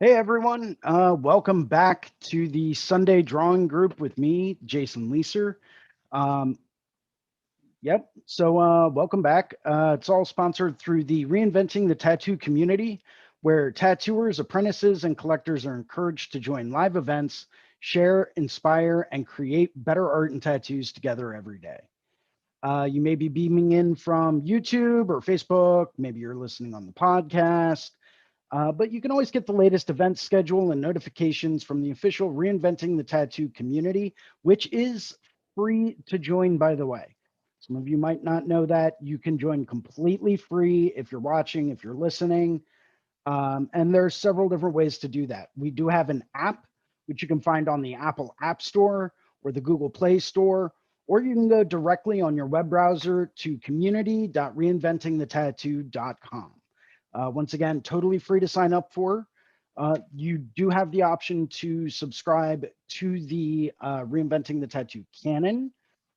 Hey everyone, welcome back to the Sunday drawing group with me, Jason Leeser. Um, welcome back. It's all sponsored through the Reinventing the Tattoo community, where tattooers, apprentices, and collectors are encouraged to join live events, share, inspire, and create better art and tattoos together every day. You may be beaming in from YouTube or Facebook. Maybe you're listening on the podcast. But you can always get the latest event schedule and notifications from the official Reinventing the Tattoo community, which is free to join, by the way. Some of you might not know that. You can join completely free if you're watching, if you're listening. And there's several different ways to do that. We do have an app, which you can find on the Apple App Store or the Google Play Store, or you can go directly on your web browser to community.reinventingthetattoo.com. Once again, totally free to sign up for. You do have the option to subscribe to the Reinventing the Tattoo canon,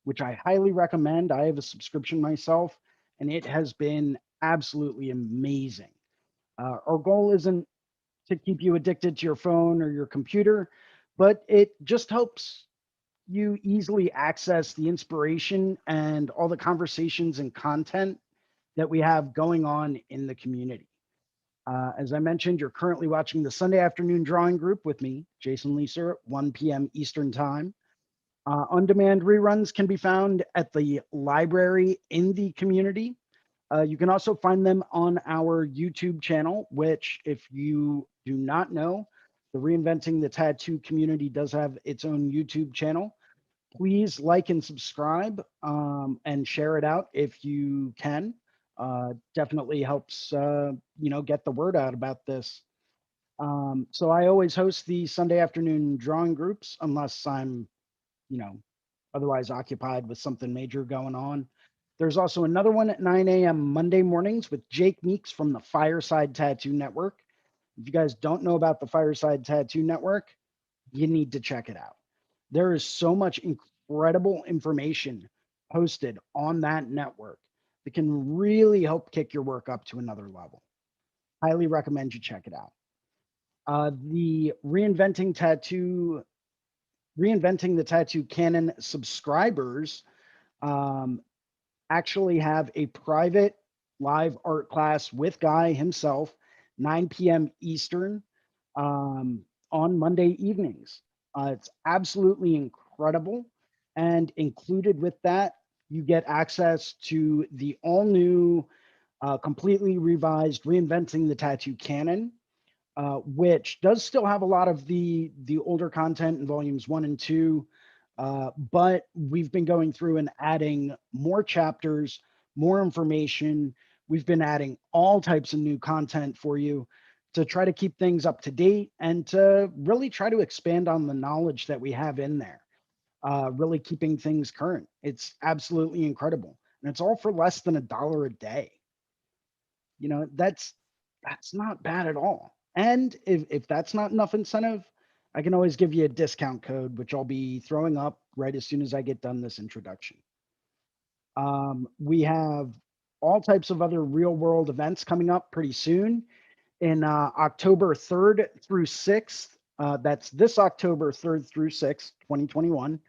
which I highly recommend. I have a subscription myself, and it has been absolutely amazing. Our goal isn't to keep you addicted to your phone or your computer, but it just helps you easily access the inspiration and all the conversations and content that we have going on in the community. As I mentioned, you're currently watching the Sunday afternoon drawing group with me, Jason Leeser, at 1 p.m. Eastern Time. On-demand reruns can be found at the library in the community. You can also find them on our YouTube channel, which, if you do not know, the Reinventing the Tattoo community does have its own YouTube channel. Please like and subscribe and share it out if you can. Definitely helps, get the word out about this. So I always host the Sunday afternoon drawing groups unless I'm, you know, otherwise occupied with something major going on. There's also another one at 9 a.m. Monday mornings with Jake Meeks from the Fireside Tattoo Network. If you guys don't know about the Fireside Tattoo Network, you need to check it out. There is so much incredible information posted on that network that can really help kick your work up to another level. Highly recommend you check it out. The Reinventing the Tattoo Canon subscribers um, actually have a private live art class with Guy himself, 9 p.m. Eastern, on Monday evenings. It's absolutely incredible. And included with that, you get access to the all new, completely revised Reinventing the Tattoo canon, which does still have a lot of the older content in volumes 1 and 2. But we've been going through and adding more chapters, more information. We've been adding all types of new content for you to try to keep things up to date and to really try to expand on the knowledge that we have in there, really keeping things current. It's absolutely incredible. And it's all for less than $1 a day. That's not bad at all. And if that's not enough incentive, I can always give you a discount code, which I'll be throwing up right as soon as I get done this introduction. We have all types of other real world events coming up pretty soon in October 3rd through 6th. That's this October 3rd through 6th, 2021.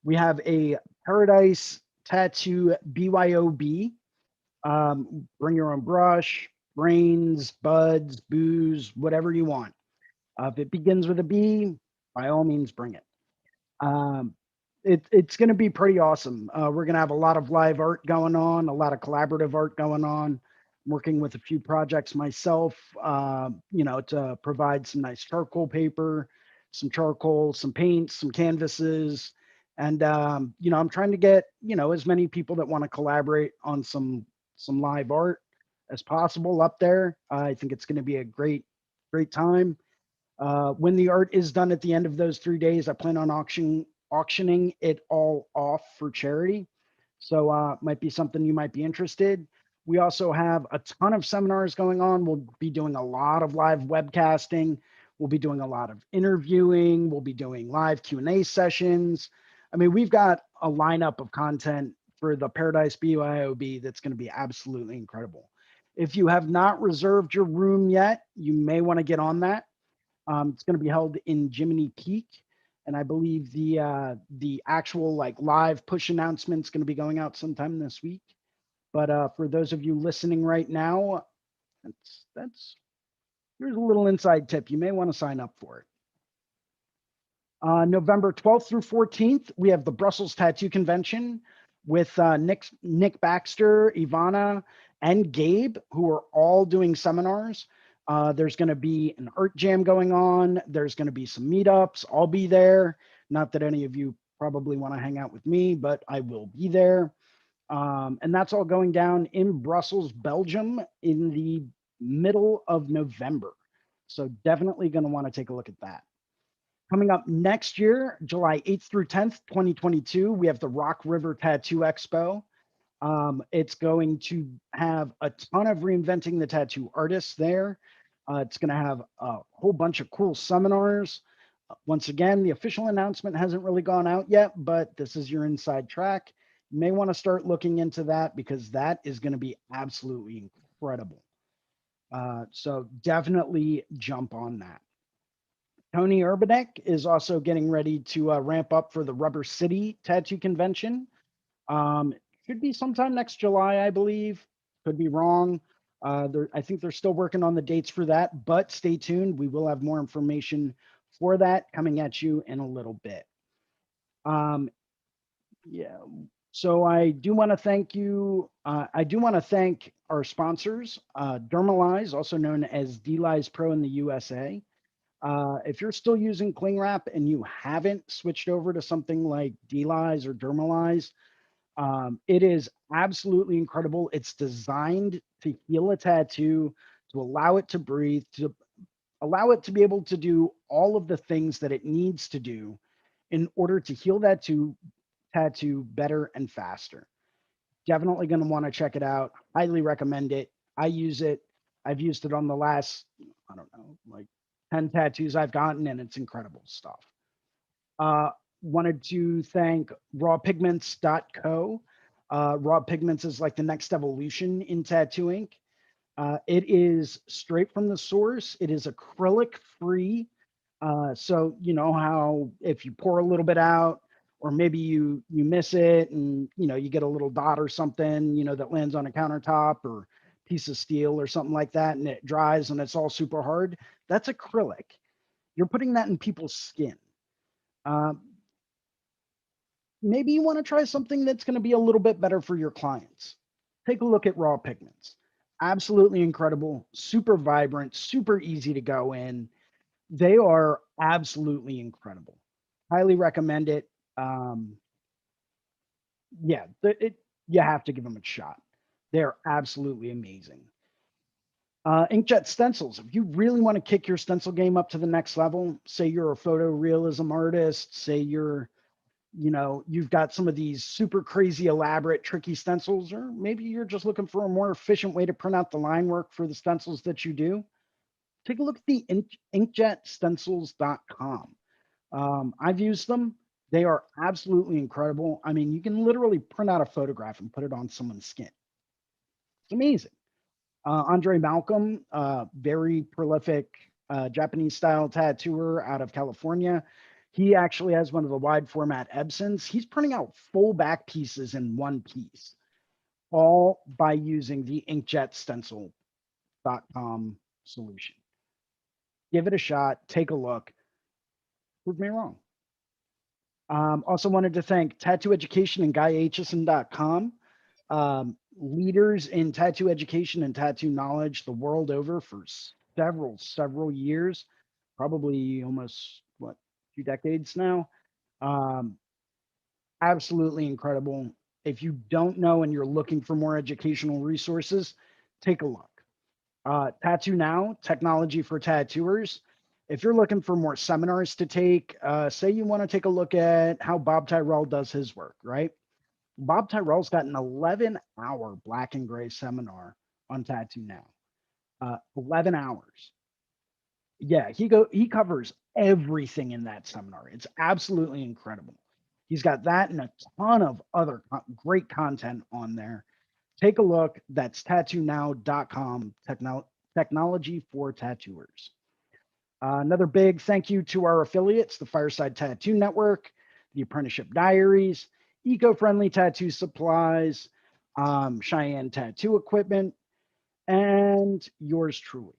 We have a Paradise Tattoo BYOB. Bring your own brush, brains, buds, booze, whatever you want. If it begins with a B, by all means, bring it. Um, it's going to be pretty awesome. We're going to have a lot of live art going on, a lot of collaborative art going on. I'm working with a few projects myself, to provide some nice charcoal paper, some charcoal, some paints, some canvases. And, I'm trying to get, as many people that want to collaborate on some live art as possible up there. I think it's going to be a great time. When the art is done at the end of those 3 days, I plan on auctioning it all off for charity. So might be something you might be interested. We also have a ton of seminars going on. We'll be doing a lot of live webcasting. We'll be doing a lot of interviewing. We'll be doing live Q&A sessions. I mean, we've got a lineup of content for the Paradise BYOB that's going to be absolutely incredible. If you have not reserved your room yet, you may want to get on that. It's going to be held in Jiminy Peak, and I believe the actual like live push announcement is going to be going out sometime this week. But for those of you listening right now, that's here's a little inside tip. You may want to sign up for it. November 12th through 14th, we have the Brussels Tattoo Convention with Nick Baxter, Ivana, and Gabe, who are all doing seminars. There's going to be an art jam going on. There's going to be some meetups. I'll be there. Not that any of you probably want to hang out with me, but I will be there. And that's all going down in Brussels, Belgium in the middle of November. So definitely going to want to take a look at that. Coming up next year, July 8th through 10th, 2022, we have the Rock River Tattoo Expo. It's going to have a ton of Reinventing the Tattoo artists there. It's going to have a whole bunch of cool seminars. Once again, the official announcement hasn't really gone out yet, but this is your inside track. You may want to start looking into that because that is going to be absolutely incredible. So definitely jump on that. Tony Urbanek is also getting ready to ramp up for the Rubber City Tattoo Convention. Should be sometime next July, I believe. Could be wrong. I think they're still working on the dates for that, but stay tuned. We will have more information for that coming at you in a little bit. Yeah. So I do want to thank you. I do want to thank our sponsors, Dermalize, also known as DLize Pro in the USA. If you're still using cling wrap and you haven't switched over to something like DLize or Dermalize, it is absolutely incredible. It's designed to heal a tattoo, to allow it to breathe, to allow it to be able to do all of the things that it needs to do in order to heal that tattoo better and faster. Definitely going to want to check it out. Highly recommend it. I use it. I've used it on the last, I don't know, like 10 tattoos I've gotten, and it's incredible stuff. Wanted to thank rawpigments.co. Raw Pigments is like the next evolution in tattoo ink. It is straight from the source. It is acrylic free. So you know how if you pour a little bit out, or maybe you miss it, and you get a little dot or something, that lands on a countertop or piece of steel or something like that, and it dries and it's all super hard. That's acrylic. You're putting that in people's skin. Maybe you want to try something that's going to be a little bit better for your clients. Take a look at Raw Pigments. Absolutely incredible, super vibrant, super easy to go in. They are absolutely incredible. Highly recommend it. Yeah, you have to give them a shot. They're absolutely amazing. Inkjet stencils. If you really want to kick your stencil game up to the next level, say you're a photorealism artist, say you've got some of these super crazy, elaborate, tricky stencils, or maybe you're just looking for a more efficient way to print out the line work for the stencils that you do, take a look at the inkjetstencils.com. I've used them. They are absolutely incredible. I mean, you can literally print out a photograph and put it on someone's skin. It's amazing. Andre Malcolm, very prolific Japanese style tattooer out of California. He actually has one of the wide format Ebsons. He's printing out full back pieces in one piece, all by using the inkjetstencil.com solution. Give it a shot. Take a look. Prove me wrong. Also wanted to thank Tattoo Education and GuyAitchison.com. Leaders in tattoo education and tattoo knowledge the world over for several years, probably almost 2 decades now. Absolutely incredible. If you don't know and you're looking for more educational resources, take a look. Tattoo Now, technology for tattooers. If you're looking for more seminars to take, say you want to take a look at how Bob Tyrell does his work, right? Bob Tyrell's got an 11-hour black and gray seminar on Tattoo Now. 11 hours. Yeah, he covers everything in that seminar. It's absolutely incredible. He's got that and a ton of other great content on there. Take a look. That's tattoonow.com, technology for tattooers. Another big thank you to our affiliates, the Fireside Tattoo Network, the Apprenticeship Diaries, Eco-Friendly Tattoo Supplies, Cheyenne Tattoo Equipment, and yours truly,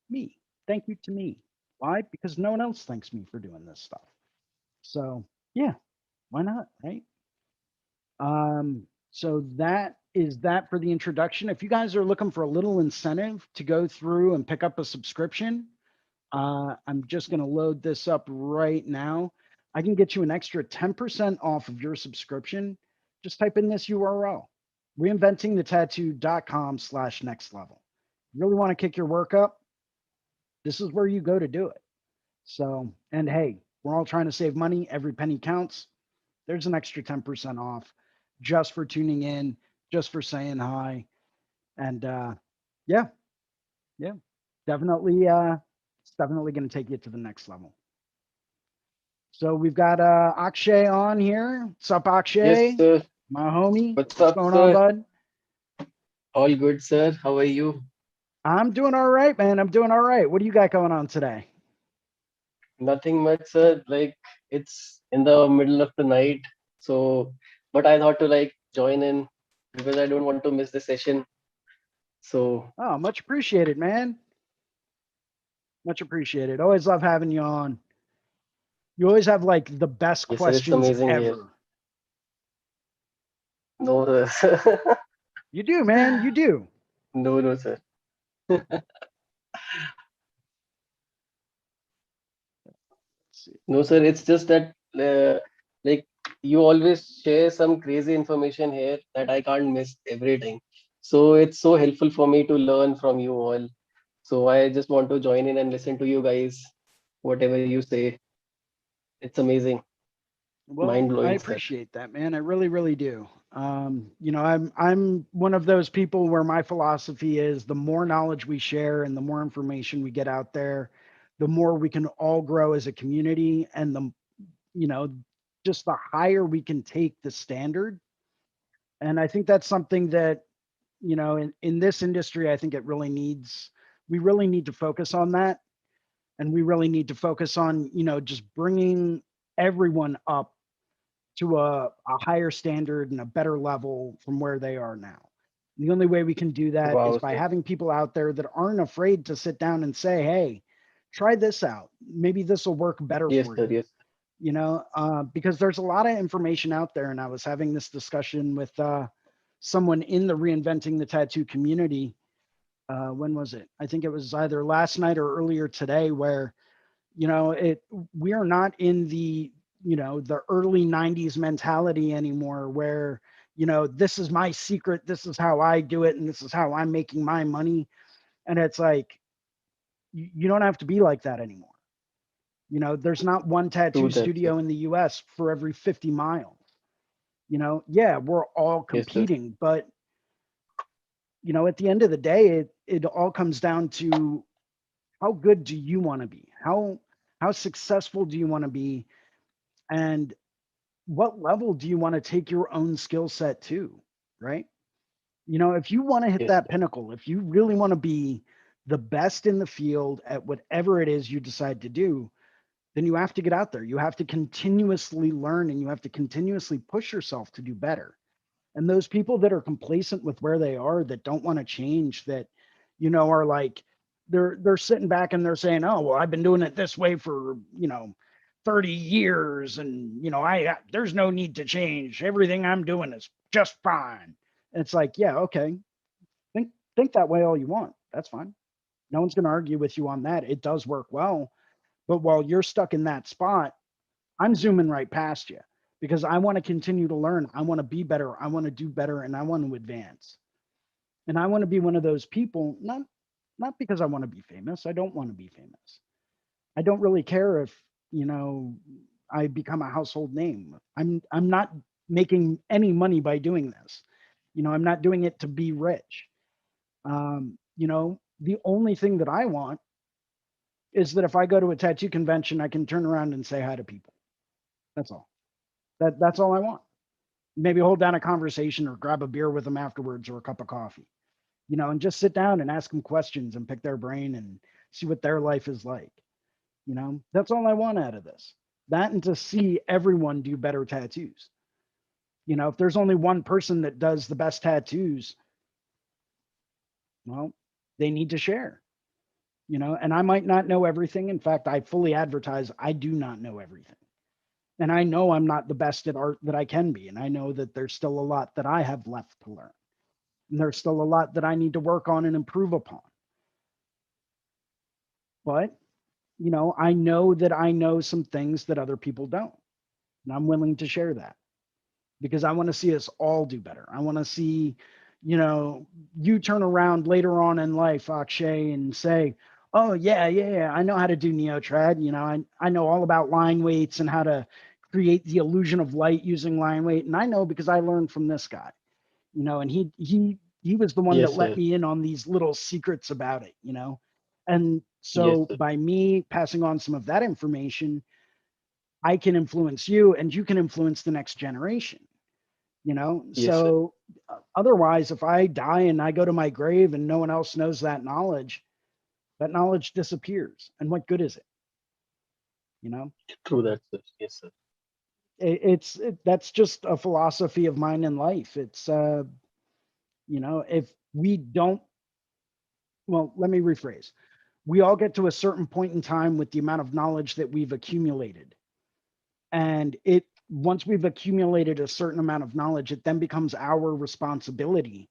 me. Thank you to me. Why? Because no one else thanks me for doing this stuff. So yeah, why not, right? So that is that for the introduction. If you guys are looking for a little incentive to go through and pick up a subscription, I'm just going to load this up right now. I can get you an extra 10% off of your subscription. Just type in this URL, reinventingthetattoo.com/next level. You really want to kick your work up? This is where you go to do it. So, and hey, we're all trying to save money. Every penny counts. There's an extra 10% off just for tuning in, just for saying hi. And yeah, yeah, definitely, it's definitely going to take you to the next level. So we've got Akshay on here. What's up, Yes, Akshay? sir. My homie. What's What's up, going on, sir? bud? All good, sir. How are you? I'm doing all right, man. I'm doing all right. What do you got going on today? Nothing much, sir. Like it's in the middle of the night. So, but I thought to like join in because I don't want to miss the session. So, Oh, much appreciated, man. Much appreciated. Always love having you on. You always have like the best yes, sir. It's questions amazing here. ever. No, sir. You do, man. You do. No, no, sir. Let's see. No, sir. It's just that like you always share some crazy information here that I can't miss every time. So it's so helpful for me to learn from you all. So I just want to join in and listen to you guys, whatever you say. It's amazing, mind Well, I blowing, sir. appreciate that, man. I really, really do. I'm one of those people where my philosophy is the more knowledge we share and the more information we get out there, the more we can all grow as a community, and the you know just the higher we can take the standard. And I think that's something that in this industry, I think we really need to focus on that, and we really need to focus on just bringing everyone up to a higher standard and a better level from where they are now. The only way we can do that is Wow, by sir. having people out there that aren't afraid to sit down and say, hey, try this out. Maybe this will work better Yes, for sir. you. Yes. Because there's a lot of information out there. And I was having this discussion with someone in the Reinventing the Tattoo community. When was it? I think it was either last night or earlier today, where we are not in the early 90s mentality anymore, where this is my secret, this is how I do it, and this is how I'm making my money. And it's like, you don't have to be like that anymore. There's not one True tattoo that, sir. studio in the US for every 50 miles. Yeah, we're all Yes, sir. competing, but at the end of the day, it all comes down to how good do you want to be, how successful do you want to be, and what level do you want to take your own skill set to, right? If you want to hit Yes, that sir. pinnacle, if you really want to be the best in the field at whatever it is you decide to do, then you have to get out there. You have to continuously learn, and you have to continuously push yourself to do better. And those people that are complacent with where they are, that don't want to change, that are like, they're sitting back and they're saying, oh well, I've been doing it this way for 30 years, and there's no need to change, everything I'm doing is just fine. And it's like, yeah, okay, think that way all you want, that's fine. No one's going to argue with you on that. It does work well. But while you're stuck in that spot, I'm zooming right past you, because I want to continue to learn. I want to be better. I want to do better, and I want to advance. And I want to be one of those people, not because I want to be famous. I don't want to be famous. I don't really care if, you know, I become a household name. I'm not making any money by doing this. I'm not doing it to be rich. The only thing that I want is that if I go to a tattoo convention, I can turn around and say hi to people. That's all. That's all I want. Maybe hold down a conversation or grab a beer with them afterwards, or a cup of coffee, and just sit down and ask them questions and pick their brain and see what their life is like. That's all I want out of this. That and to see everyone do better tattoos. If there's only one person that does the best tattoos, well, they need to share, and I might not know everything. In fact, I fully advertise I do not know everything. And I know I'm not the best at art that I can be. And I know that there's still a lot that I have left to learn. And there's still a lot that I need to work on and improve upon. But, I know that I know some things that other people don't. And I'm willing to share that because I want to see us all do better. I want to see, you turn around later on in life, Akshay, and say, oh, yeah, I know how to do neotrad. I know all about line weights and how to create the illusion of light using line weight. And I know because I learned from this guy, and he was the one that Yes, let sir. me in on these little secrets about it, And Yes, so sir. by me passing on some of that information, I can influence you and you can influence the next generation, Yes, sir. So otherwise, if I die and I go to my grave and no one else knows that knowledge disappears. And what good is it? You know, True that, sir. Yes, sir. that's just a philosophy of mine in life. If we don't, well, let me rephrase. We all get to a certain point in time with the amount of knowledge that we've accumulated. And once we've accumulated a certain amount of knowledge, it then becomes our responsibility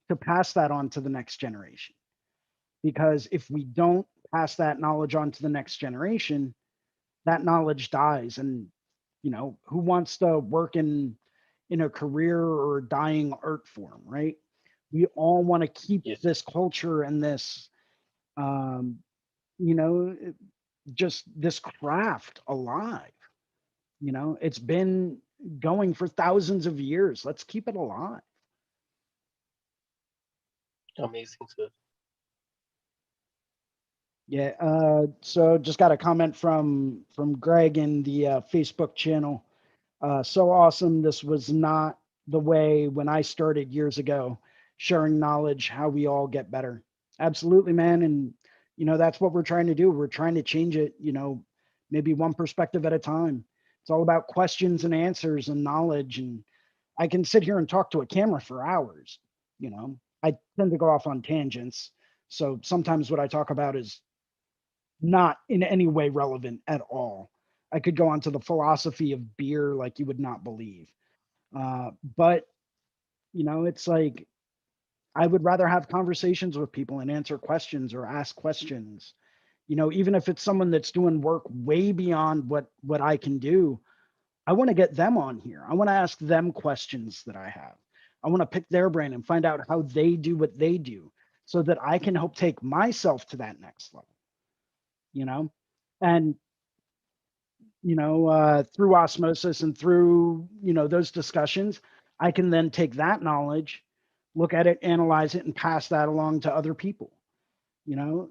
to pass that on to the next generation. Because if we don't pass that knowledge on to the next generation, that knowledge dies. And who wants to work in a career or a dying art form, right? We all want to keep Yes, this culture and this um you know just this craft alive. It's been going for thousands of years. Let's keep it alive. amazing, sir. Yeah. So just got a comment from Greg in the Facebook channel. So awesome. This was not the way when I started years ago, sharing knowledge, how we all get better. Absolutely, man. And, that's what we're trying to do. We're trying to change it, maybe one perspective at a time. It's all about questions and answers and knowledge. And I can sit here and talk to a camera for hours. I tend to go off on tangents. So sometimes what I talk about is not in any way relevant at all. I could go on to the philosophy of beer like you would not believe. But, it's like I would rather have conversations with people and answer questions or ask questions. Even if it's someone that's doing work way beyond what I can do, I want to get them on here. I want to ask them questions that I have. I want to pick their brain and find out how they do what they do so that I can help take myself to that next level, you know? And through osmosis and through, those discussions, I can then take that knowledge, look at it, analyze it, and pass that along to other people.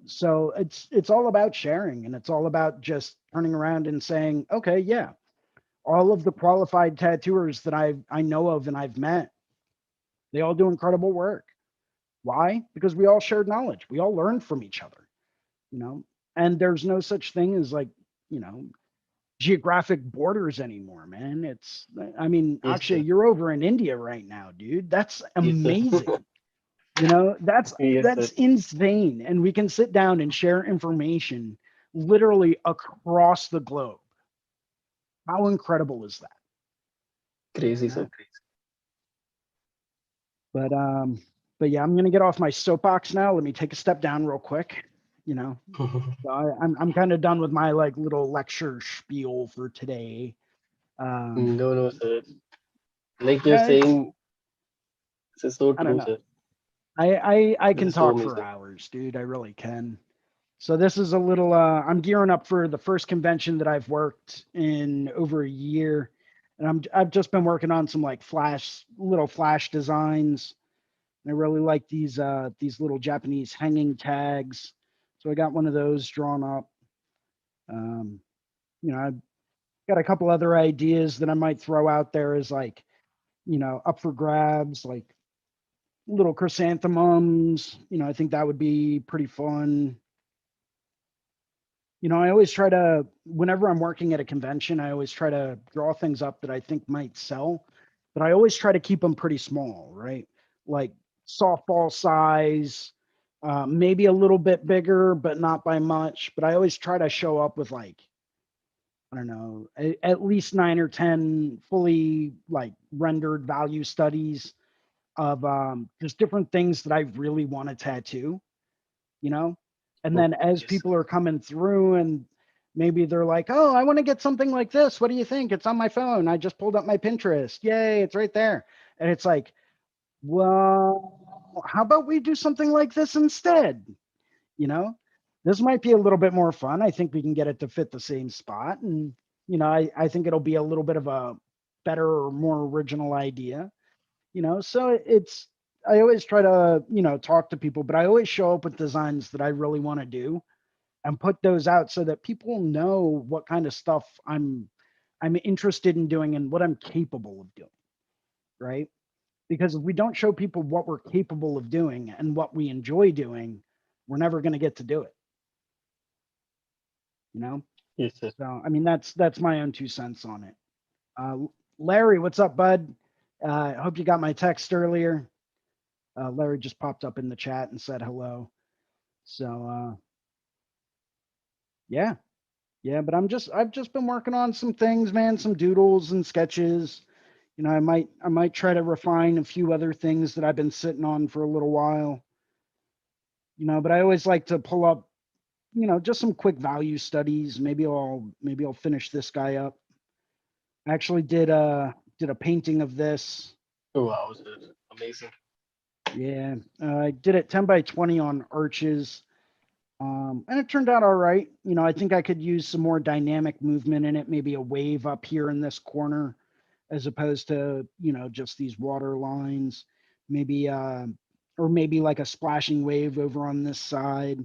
So it's all about sharing, and it's all about just turning around and saying, okay, yeah, all of the qualified tattooers that I know of and I've met, they all do incredible work. Why? Because we all shared knowledge. We all learned from each other, you know, and there's no such thing as like, you know, geographic borders anymore, man. I mean, Yes, Akshay, sir. you're over in India right now, dude. That's Yes, sir. amazing. That's Yes, sir. that's insane. And we can sit down and share information literally across the globe. How incredible is that? You Crazy, sir. know? But but yeah, I'm gonna get off my soapbox now. Let me take a step down real quick. You know, Crazy. so I'm kind of done with my like little lecture spiel for today. Um, No, no, sir. Like you're yeah, saying, this is so I don't true, know. sir. I This can is so talk for amazing. hours, dude. I really can. So this is a little I'm gearing up for the first convention that I've worked in over a year. And I've just been working on some like little flash designs. And I really like these little Japanese hanging tags. So I got one of those drawn up. Um, I've got a couple other ideas that I might throw out there as like, up for grabs, like little chrysanthemums. I think that would be pretty fun. I always try to, whenever I'm working at a convention, I always try to draw things up that I think might sell, but I always try to keep them pretty small, right? Like softball size, maybe a little bit bigger, but not by much. But I always try to show up with like, I don't know, at least 9 or 10 fully like rendered value studies of just different things that I really want to tattoo, you know? And Oh, then as yes, people are coming through and maybe they're like, oh, I want to get something like this. What do you think? It's on my phone. I just pulled up my Pinterest. Yay, it's right there. And it's like, well, how about we do something like this instead? You know, this might be a little bit more fun. I think we can get it to fit the same spot. And, I think it'll be a little bit of a better or more original idea, so I always try to, talk to people, but I always show up with designs that I really want to do and put those out so that people know what kind of stuff I'm interested in doing and what I'm capable of doing, right? Because if we don't show people what we're capable of doing and what we enjoy doing, we're never going to get to do it, you know? yes, sir. So, I mean, that's my own 2 cents on it. Uh, Larry, what's up, bud? I hope you got my text earlier. Larry just popped up in the chat and said hello. So, yeah, yeah, but I've just been working on some things, man, some doodles and sketches. I might try to refine a few other things that I've been sitting on for a little while, but I always like to pull up, just some quick value studies. Maybe I'll finish this guy up. I actually did a painting of this. Oh, wow, sir. Amazing. Yeah, I did it 10 by 20 on arches. And it turned out all right. I think I could use some more dynamic movement in it, maybe a wave up here in this corner, as opposed to, just these water lines. Maybe, or maybe like a splashing wave over on this side.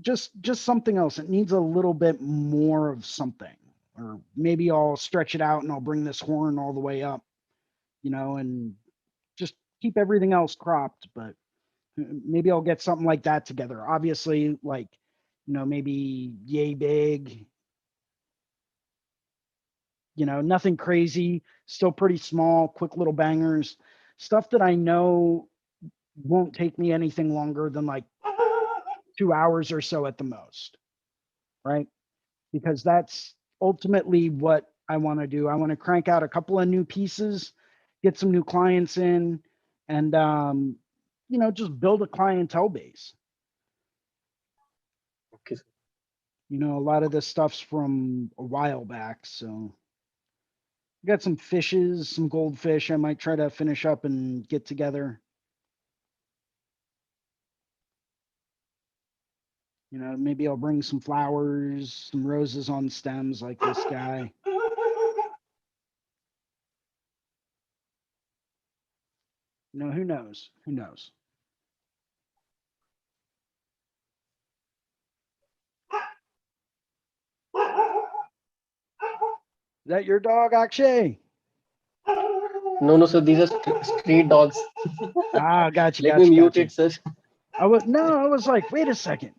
Just something else. It needs a little bit more of something. Or maybe I'll stretch it out and I'll bring this horn all the way up, and just keep everything else cropped. But maybe I'll get something like that together. Obviously, like, maybe yay big, nothing crazy, still pretty small, quick little bangers, stuff that I know won't take me anything longer than like 2 hours or so at the most, right? Because that's ultimately what I want to do. I want to crank out a couple of new pieces, get some new clients in, and, just build a clientele base. Okay, sir. A lot of this stuff's from a while back, so I got some fishes, some goldfish I might try to finish up and get together. Maybe I'll bring some flowers, some roses on stems like this guy. Who knows? Who knows? Is that your dog, Akshay? No, no, sir. These are street dogs. Ah, gotcha, Let me gotcha, mute gotcha. it, sir. I was like, wait a second.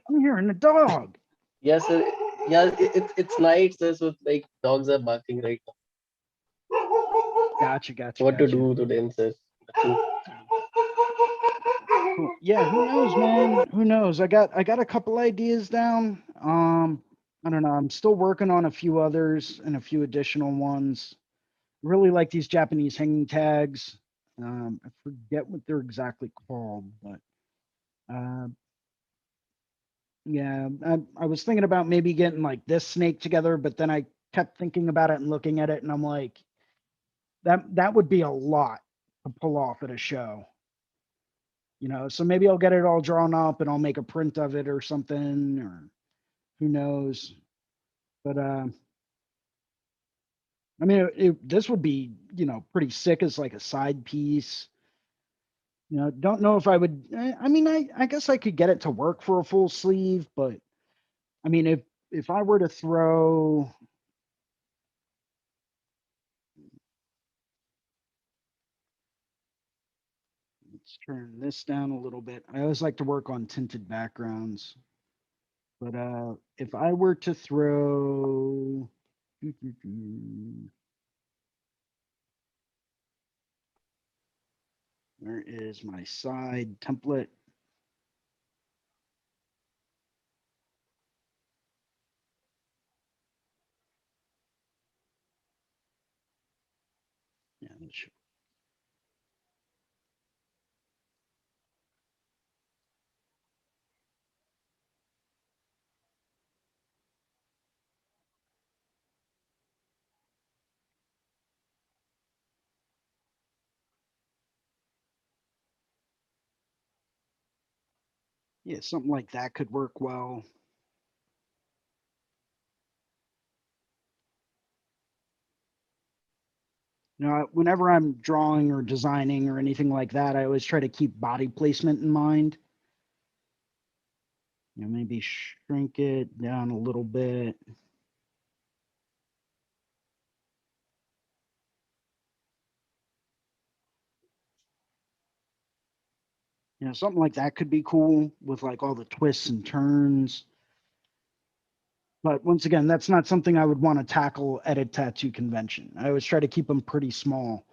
I'm hearing a dog. Yes, sir. Yeah, it's night, sir. So like dogs are barking right now. Gotcha, gotcha, What to gotcha. do to them, sir? Nothing. Cool. Yeah, who knows, man? Who knows? I got a couple ideas down. I don't know. I'm still working on a few others and a few additional ones. Really like these Japanese hanging tags. I forget what they're exactly called, but uh, yeah, I was thinking about maybe getting like this snake together, but then I kept thinking about it and looking at it, and I'm like, that would be a lot to pull off at a show. So maybe I'll get it all drawn up and I'll make a print of it or something, or who knows. But I mean, this would be, pretty sick as like a side piece. Don't know if I would. I mean, I guess I could get it to work for a full sleeve, but I mean, if I were to throw, let's turn this down a little bit. I always like to work on tinted backgrounds. But if I were to throw, where is my side template? Yeah, yeah, something like that could work well. Whenever I'm drawing or designing or anything like that, I always try to keep body placement in mind. Maybe shrink it down a little bit. Something like that could be cool with like all the twists and turns. But once again, that's not something I would want to tackle at a tattoo convention. I always try to keep them pretty small.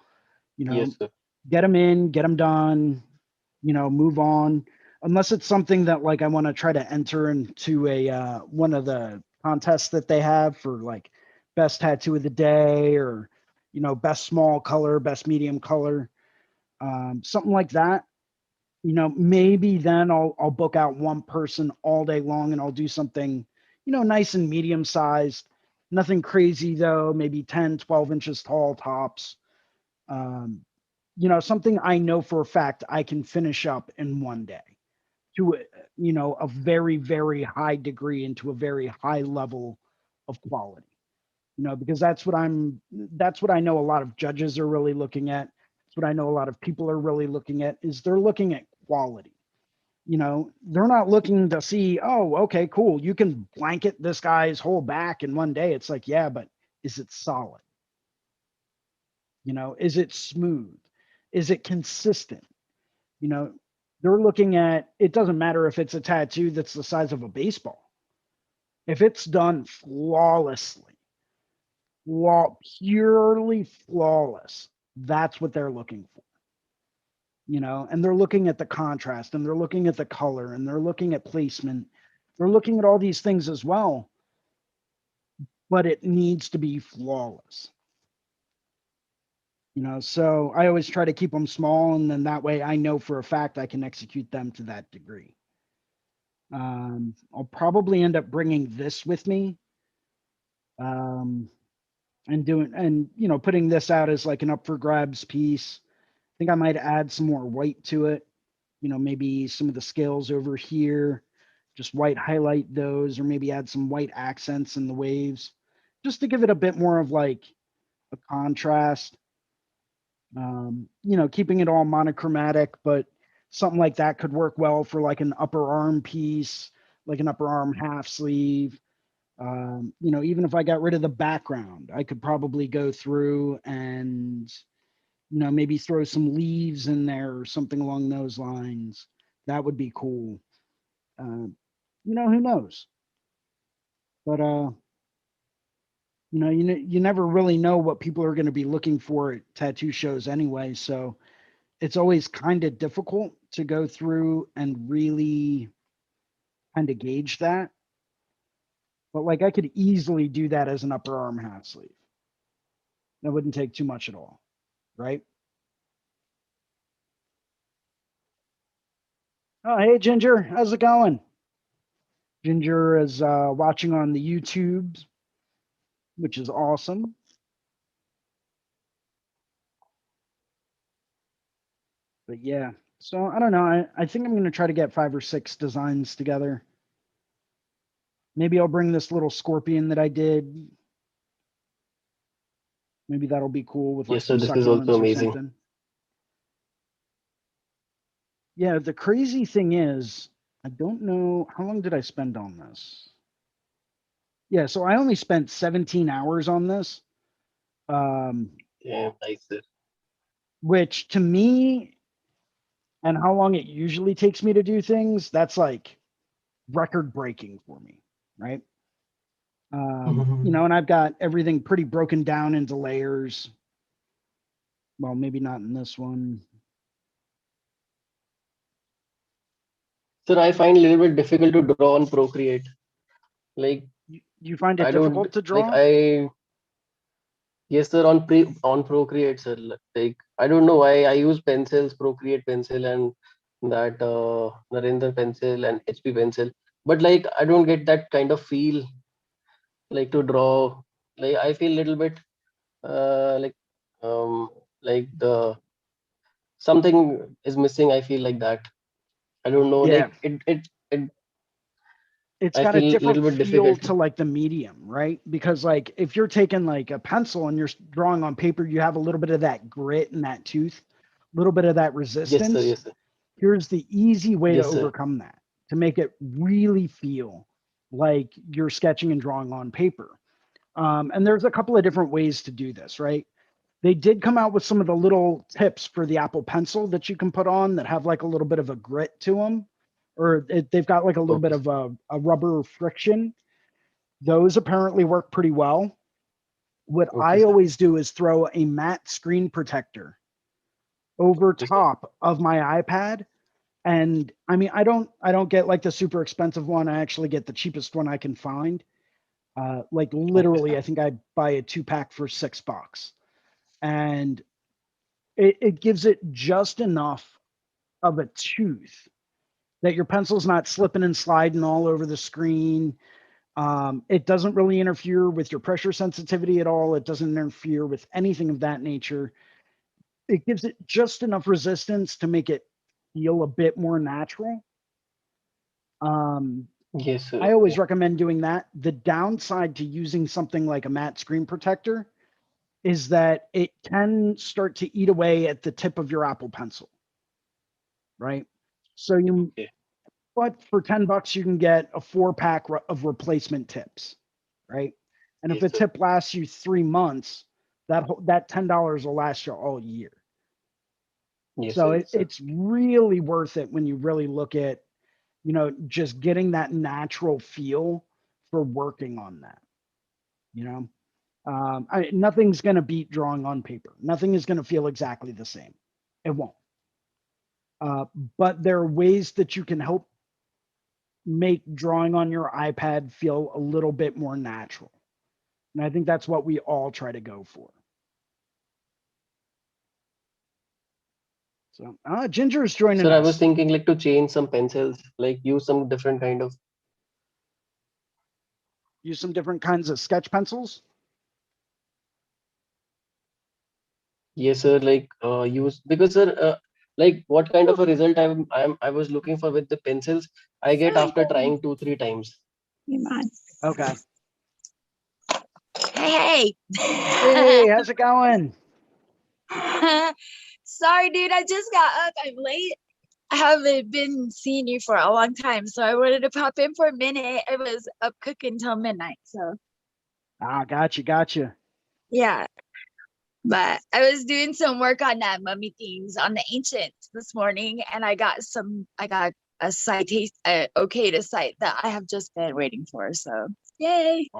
You know, Yes, sir. get them in, get them done. Move on. Unless it's something that like I want to try to enter into a one of the contests that they have for like best tattoo of the day, or best small color, best medium color, something like that. Maybe then I'll book out one person all day long and I'll do something, nice and medium sized. Nothing crazy though, maybe 10, 12 inches tall tops. Um, something I know for a fact I can finish up in one day to, a very, very high degree and to a very high level of quality. Because that's what I know a lot of judges are really looking at. That's what I know a lot of people are really looking at, is they're looking at quality. They're not looking to see, oh, okay, cool, you can blanket this guy's whole back in one day. It's like, yeah, but is it solid? Is it smooth? Is it consistent? You know, they're looking at, it doesn't matter if it's a tattoo that's the size of a baseball. If it's done flawlessly, purely flawless, that's what they're looking for. And they're looking at the contrast and they're looking at the color and they're looking at placement. They're looking at all these things as well, but it needs to be flawless. So I always try to keep them small, and then that way I know for a fact I can execute them to that degree. I'll probably end up bringing this with me, um, and putting this out as like an up for grabs piece. I think I might add some more white to it. Maybe some of the scales over here, just white highlight those, or maybe add some white accents in the waves, just to give it a bit more of like a contrast. Keeping it all monochromatic, but something like that could work well for like an upper arm piece, like an upper arm half sleeve. Even if I got rid of the background, I could probably go through and, maybe throw some leaves in there or something along those lines. That would be cool. Uh, who knows? But you never really know what people are going to be looking for at tattoo shows anyway. So it's always kind of difficult to go through and really kind of gauge that. But like I could easily do that as an upper arm half sleeve. That wouldn't take too much at all, right? Oh, hey Ginger, how's it going? Ginger is watching on the YouTubes, which is awesome. But yeah, so I don't know. I think I'm going to try to get 5 or 6 designs together. Maybe I'll bring this little scorpion that I did. Maybe that'll be cool with like Yes, some sir. This is also succulents or amazing. something. Yeah, the crazy thing is, I don't know how long did I spend on this. Yeah, so I only spent 17 hours on this, um, Yeah, nice, sir. which to me, and how long it usually takes me to do things, that's like record breaking for me, right? You Mhm. know, and I've got everything pretty broken down into layers. Well, maybe not in this one. Sir, I find a little bit difficult to draw on Procreate. Like You find it I don't difficult to like draw? I yes sir on Procreate sir. Like I don't know why I use pencils, Procreate pencil and that Narendra pencil and HP pencil. But like I don't get that kind of feel like to draw. Like I feel a little bit like like the something is missing. I feel like that. I don't know. Yeah. Like it It's I got a feel a different little bit feel difficult. to like the medium, right? Because like if you're taking like a pencil and you're drawing on paper, you have a little bit of that grit and that tooth, a little bit of that Yes sir. resistance. Yes sir. Here's the easy way to Yes sir. overcome that, to make it really feel like you're sketching and drawing on paper. And there's a couple of different ways to do this, right? They did come out with some of the little tips for the Apple Pencil that you can put on that have like a little bit of a grit to them, or they've got like a little bit Okay. of a rubber friction. Those apparently work pretty well. What Okay I sir. always do is throw a matte screen protector over Okay sir. top of my iPad. And I mean, I don't get like the super expensive one. I actually get the cheapest one I can find. Like Okay literally, sir. I think I buy a 2-pack for $6. And it gives it just enough of a tooth that your pencil's not slipping and sliding all over the screen. It doesn't really interfere with your pressure sensitivity at all. It doesn't interfere with anything of that nature. It gives it just enough resistance to make it feel a bit more natural. Um, Yes sir. I always Okay. recommend doing that. The downside to using something like a matte screen protector is that it can start to eat away at the tip of your Apple Pencil, right? So you, Okay. but for $10, you can get a 4-pack of replacement tips, right? And if Yes a sir. tip lasts you 3 months, that $10 will last you all year. Yes So sir. Yes sir. it's really worth it when you really look at, you know, just getting that natural feel for working on that, you know. Nothing's going to beat drawing on paper. Nothing is going to feel exactly the same. It won't. Uh, but there are ways that you can help make drawing on your iPad feel a little bit more natural. And I think that's what we all try to go for. So, Ginger is joining Sir, I was us. thinking like to change some pencils, like use some different kind of Use some different kinds of sketch pencils. yes sir, like use because sir like what kind of a result I was looking for with the pencils I get after trying 2 3 times. Man. Okay. Hey, Hey, hey. how's it going? Sorry, dude. I just got up. I'm late. I haven't been seeing you for a long time, so I wanted to pop in for a minute. I was up cooking till midnight, so Gotcha. yeah. But I was doing some work on that mummy things on the ancients this morning, and I got a citation, okay to cite that I have just been waiting for. So yay!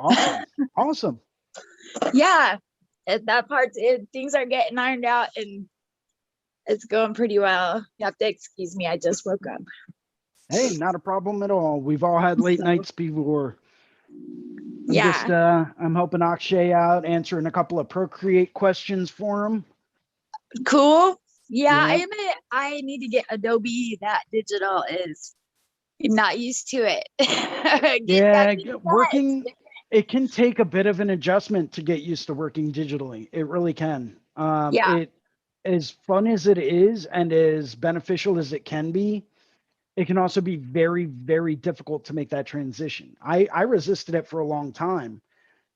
Awesome. Yeah, that part, things are getting ironed out, and it's going pretty well. You have to excuse me. I just woke up. Hey, not a problem at all. We've all had late So nights before. yeah, I'm helping Akshay out, answering a couple of Procreate questions for him. cool. Yeah, Yeah. I need to get Adobe. That digital is not used to it. Getting back Yeah, into that, it's working, it can take a bit of an adjustment to get used to working digitally. It really can. yeah, It, as fun as it is and as beneficial as it can be, it can also be very, very difficult to make that transition. I resisted it for a long time,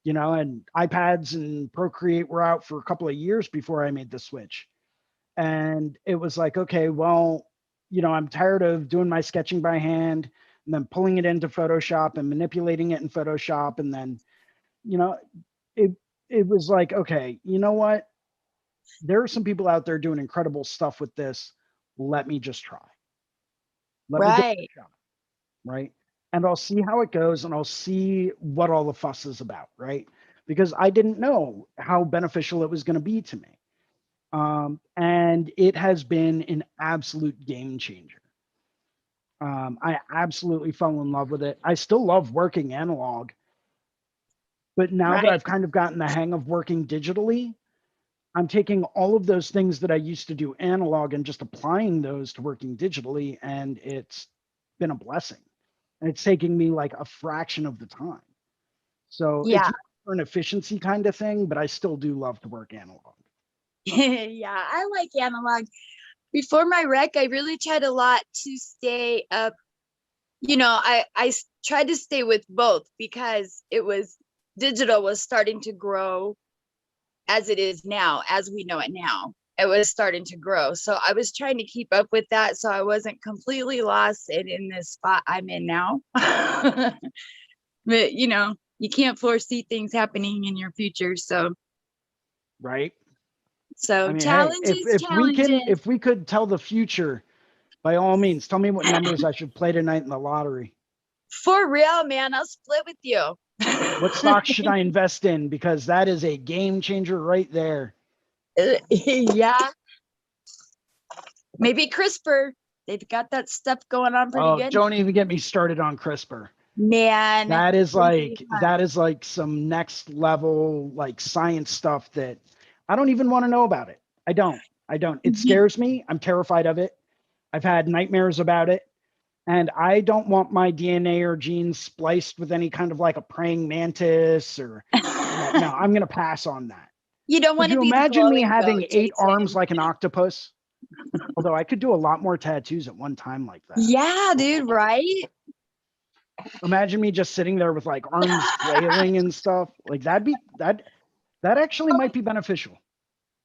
you know, and iPads and Procreate were out for a couple of years before I made the switch. And it was like, okay, well, you know, I'm tired of doing my sketching by hand and then pulling it into Photoshop and manipulating it in Photoshop. And then, you know, it it was like, okay, you know what? There are some people out there doing incredible stuff with this. Let me just try. Let me give it right. a shot. Right. and I'll see how it goes, and I'll see what all the fuss is about, right? Because I didn't know how beneficial it was going to be to me. And it has been an absolute game changer. I absolutely fell in love with it. I still love working analog, but now that Right. I've kind of gotten the hang of working digitally, I'm taking all of those things that I used to do analog and just applying those to working digitally, and it's been a blessing. And it's taking me like a fraction of the time. So Yeah. it's more an efficiency kind of thing, but I still do love to work analog. Yeah, I like analog. Before my wreck, I really tried a lot to stay up. I tried to stay with both because digital was starting to grow as it is now, as we know it now. It was starting to grow. So I was trying to keep up with that so I wasn't completely lost and in this spot I'm in now. But you can't foresee things happening in your future. So Right. I mean, hey, challenges. if we could tell the future, by all means, tell me what numbers I should play tonight in the lottery. For real, man, I'll split with you. What stocks should I invest in? Because that is a game changer right there. Yeah. Maybe CRISPR. They've got that stuff going on pretty good. Don't even get me started on CRISPR. Man. That is like some next level like science stuff that I don't even want to know about it. I don't. It scares me. I'm terrified of it. I've had nightmares about it. And I don't want my DNA or genes spliced with any kind of like a praying mantis or no, I'm going to pass on that. You don't want to be imagine me having goat, 8 arms like an octopus? Although I could do a lot more tattoos at one time like that. Yeah, dude, right? Imagine me just sitting there with like arms flailing and stuff. Like that actually might be beneficial.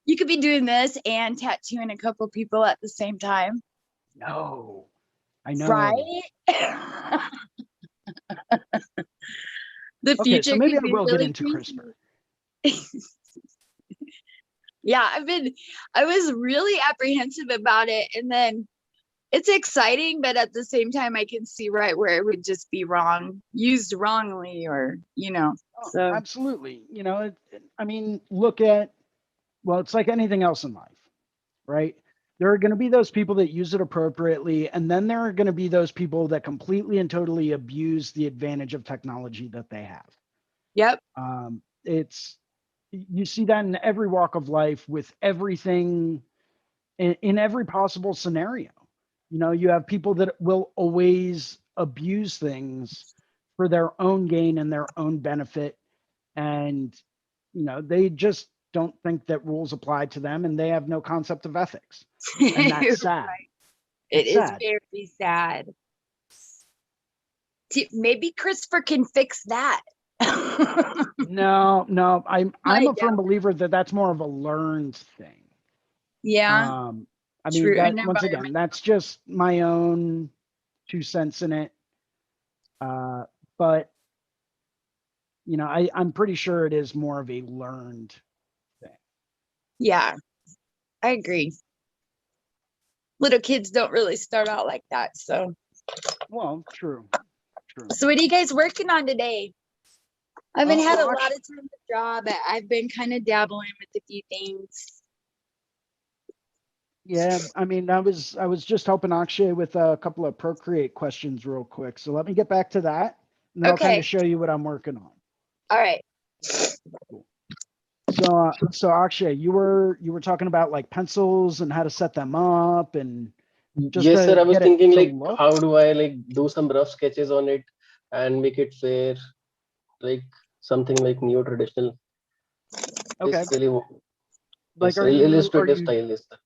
You could be doing this and tattooing a couple people at the same time. No, I know. Right? The future. Okay, so maybe I could be will really get into crazy. CRISPR. Yeah, I was really apprehensive about it, and then it's exciting, but at the same time I can see right where it would just be used wrongly, or so Absolutely. I mean, it's like anything else in life, right? There are going to be those people that use it appropriately, and then there are going to be those people that completely and totally abuse the advantage of technology that they have. Yep. You see that in every walk of life with everything in every possible scenario. You have people that will always abuse things for their own gain and their own benefit. And, they just don't think that rules apply to them, and they have no concept of ethics. And that's sad. Right. It is very sad. Maybe CRISPR can fix that. No, I'm a firm believer that that's more of a learned thing. Yeah. I mean, once again, that's just my own 2 cents in it. But I'm pretty sure it is more of a learned thing. Yeah, I agree. Little kids don't really start out like that, so. Well, true. So what are you guys working on today? I haven't had a lot of time to draw, but I've been kind of dabbling with a few things. Yeah, I mean, I was just helping Akshay with a couple of Procreate questions real quick. So let me get back to that, and then I'll kind of show you what I'm working on. All right. Cool. So Akshay, you were talking about like pencils and how to set them up, and just yes, sir. I was thinking like, how do I like do some rough sketches on it and make it fair, like something like neo-traditional. Okay. Really, like, are you illustrative style? Yes, sir.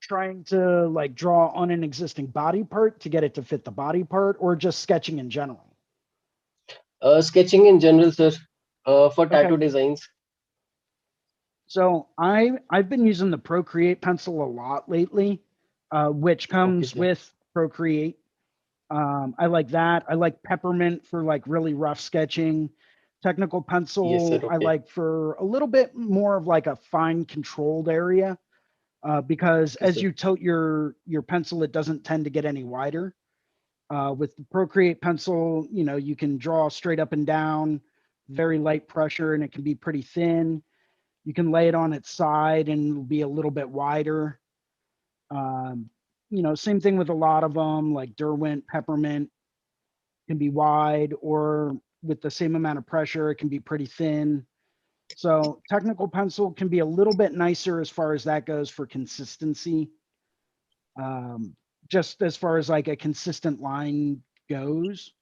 Trying to like draw on an existing body part to get it to fit the body part, or just sketching in general? Sketching in general, sir, for tattoo designs. So I've been using the Procreate pencil a lot lately, which comes with Procreate. I like that. I like Peppermint for like really rough sketching. Technical Pencil, yes, sir, I like for a little bit more of like a fine controlled area, because as you tilt your pencil, it doesn't tend to get any wider. With the Procreate pencil, you know, you can draw straight up and down, very light pressure, and it can be pretty thin. You can lay it on its side and it'll be a little bit wider. You know, same thing with a lot of them, like Derwent, Peppermint can be wide, or with the same amount of pressure, it can be pretty thin. So technical pencil can be a little bit nicer as far as that goes for consistency. Just as far as like a consistent line goes.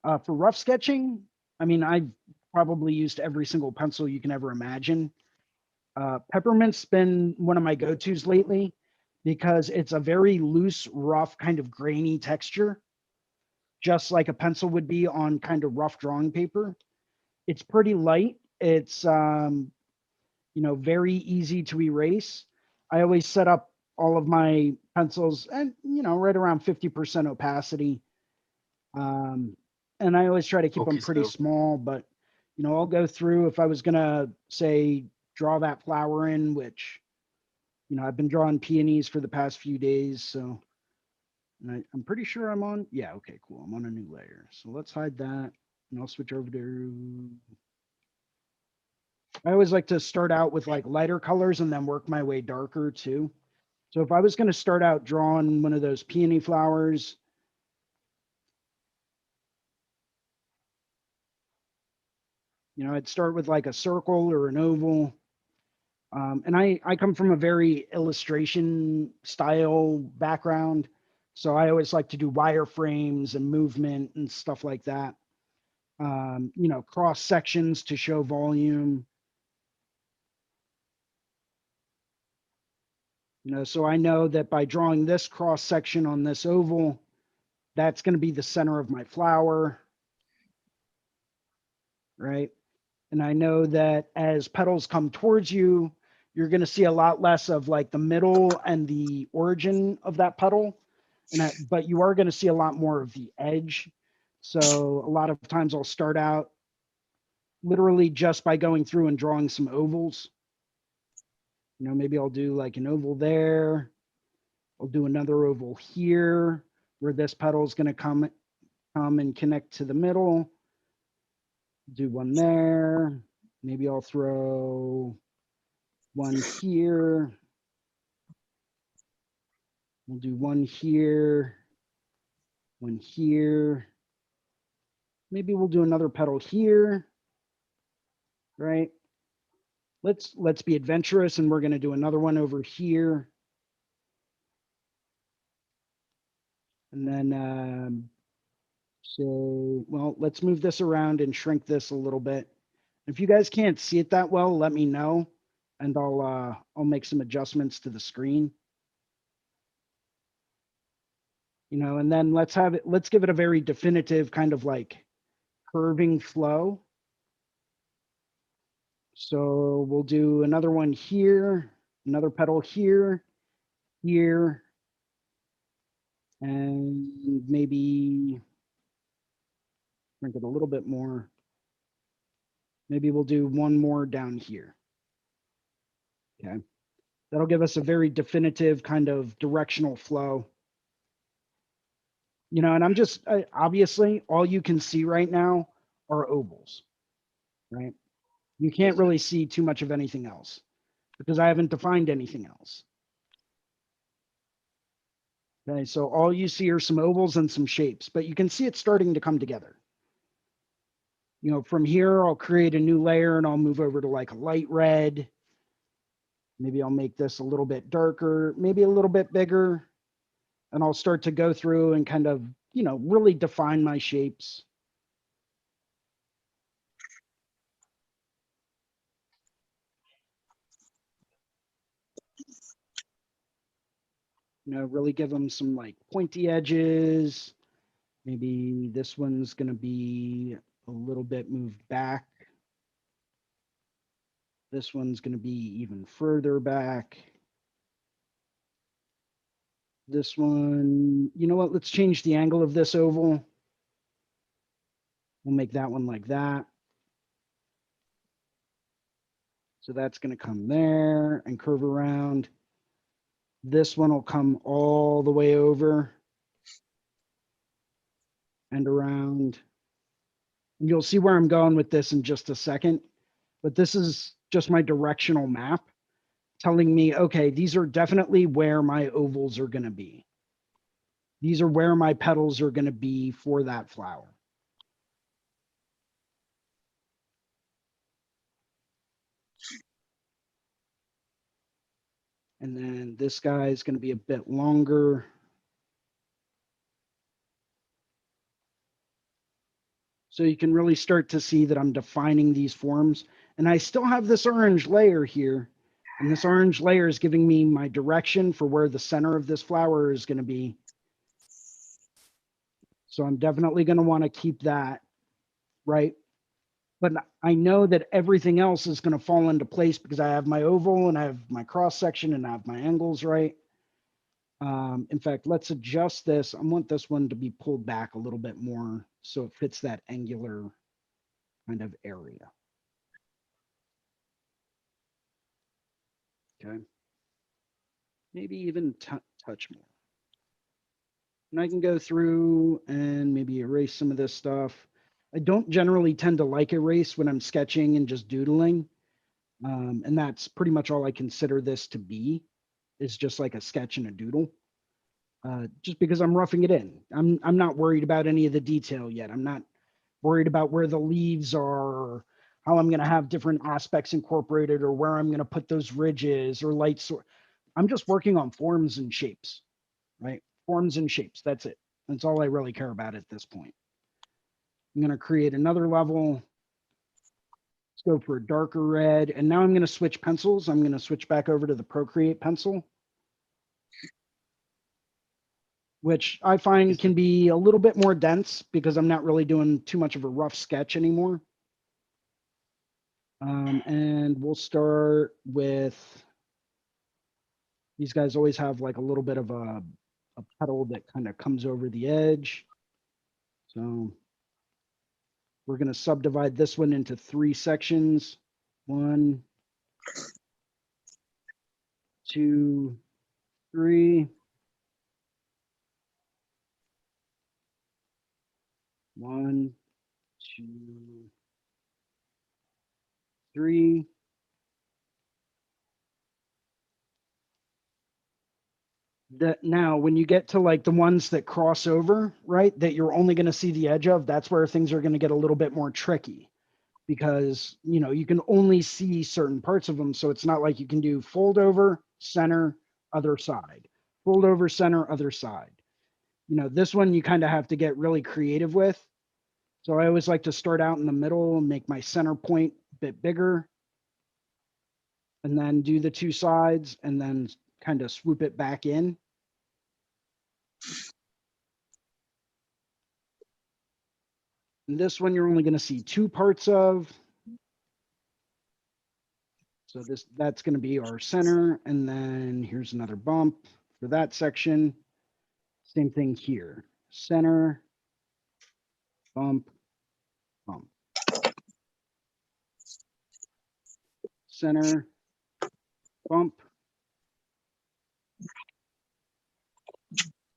For rough sketching, I mean, I've probably used every single pencil you can ever imagine. Peppermint's been one of my go-tos lately because it's a very loose, rough, kind of grainy texture, just like a pencil would be on kind of rough drawing paper. It's pretty light. It's you know, very easy to erase. I always set up all of my pencils and, you know, right around 50% opacity. And I always try to keep them Okay, pretty sir. small, but, you know, I'll go through if I was going to say, draw that flower in, which, you know, I've been drawing peonies for the past few days. So I'm pretty sure I'm on. Yeah. Okay, cool. I'm on a new layer. So let's hide that and I'll switch over to, I always like to start out with like lighter colors and then work my way darker too. So if I was going to start out drawing one of those peony flowers, you know, I'd start with like a circle or an oval. And I come from a very illustration style background. So I always like to do wireframes and movement and stuff like that. You know, cross sections to show volume. You know, so I know that by drawing this cross section on this oval, that's going to be the center of my flower, right? And I know that as petals come towards you, you're going to see a lot less of like the middle and the origin of that petal. But you are going to see a lot more of the edge. So a lot of times I'll start out literally just by going through and drawing some ovals. You know, maybe I'll do like an oval there. I'll do another oval here where this petal is going to come and connect to the middle. Do one there. Maybe I'll throw one here. We'll do one here, one here. Maybe we'll do another petal here, right? Let's be adventurous and we're going to do another one over here. And then so, well, let's move this around and shrink this a little bit. If you guys can't see it that well, let me know and I'll make some adjustments to the screen. You know, and then let's give it a very definitive kind of like curving flow. So we'll do another one here, another petal here, here, and maybe shrink it a little bit more. Maybe we'll do one more down here. Okay. That'll give us a very definitive kind of directional flow. You know, and I'm just, obviously, all you can see right now are ovals, right? You can't really see too much of anything else because I haven't defined anything else. Okay, so all you see are some ovals and some shapes, but you can see it starting to come together. You know, from here, I'll create a new layer and I'll move over to like a light red. Maybe I'll make this a little bit darker, maybe a little bit bigger. And I'll start to go through and kind of, you know, really define my shapes. You know, really give them some like pointy edges. Maybe this one's going to be a little bit moved back. This one's going to be even further back. This one, you know what? Let's change the angle of this oval. We'll make that one like that. So that's going to come there and curve around. This one will come all the way over. and around. And you'll see where I'm going with this in just a second, but this is just my directional map telling me, okay, these are definitely where my ovals are going to be. These are where my petals are going to be for that flower. And then this guy is going to be a bit longer. So you can really start to see that I'm defining these forms. And I still have this orange layer here. And this orange layer is giving me my direction for where the center of this flower is going to be. So I'm definitely going to want to keep that, right? But I know that everything else is going to fall into place because I have my oval and I have my cross section and I have my angles, right? In fact, let's adjust this. I want this one to be pulled back a little bit more so it fits that angular kind of area. Okay. Maybe even touch more. And I can go through and maybe erase some of this stuff. I don't generally tend to like erase when I'm sketching and just doodling. And that's pretty much all I consider this to be, is just like a sketch and a doodle. Just because I'm roughing it in. I'm not worried about any of the detail yet. I'm not worried about where the leaves are, or how I'm going to have different aspects incorporated, or where I'm going to put those ridges or lights. I'm just working on forms and shapes, right? Forms and shapes. That's it. That's all I really care about at this point. I'm going to create another level. Let's go for a darker red. And now I'm going to switch pencils. I'm going to switch back over to the Procreate pencil, which I find can be a little bit more dense because I'm not really doing too much of a rough sketch anymore. And we'll start with, these guys always have like a little bit of a petal that kind of comes over the edge. So we're going to subdivide this one into 3 sections. 1, 2, 3. 1, 2, 3. That now, when you get to like the ones that cross over, right, that you're only going to see the edge of, that's where things are going to get a little bit more tricky, because you can only see certain parts of them. So it's not like you can do fold over, center, other side, fold over, center, other side. This one you kind of have to get really creative with. So I always like to start out in the middle and make my center point a bit bigger, and then do the 2 sides and then kind of swoop it back in. And this one you're only going to see 2 parts of. So that's going to be our center. And then here's another bump for that section. Same thing here. Center, bump, bump. Center, bump.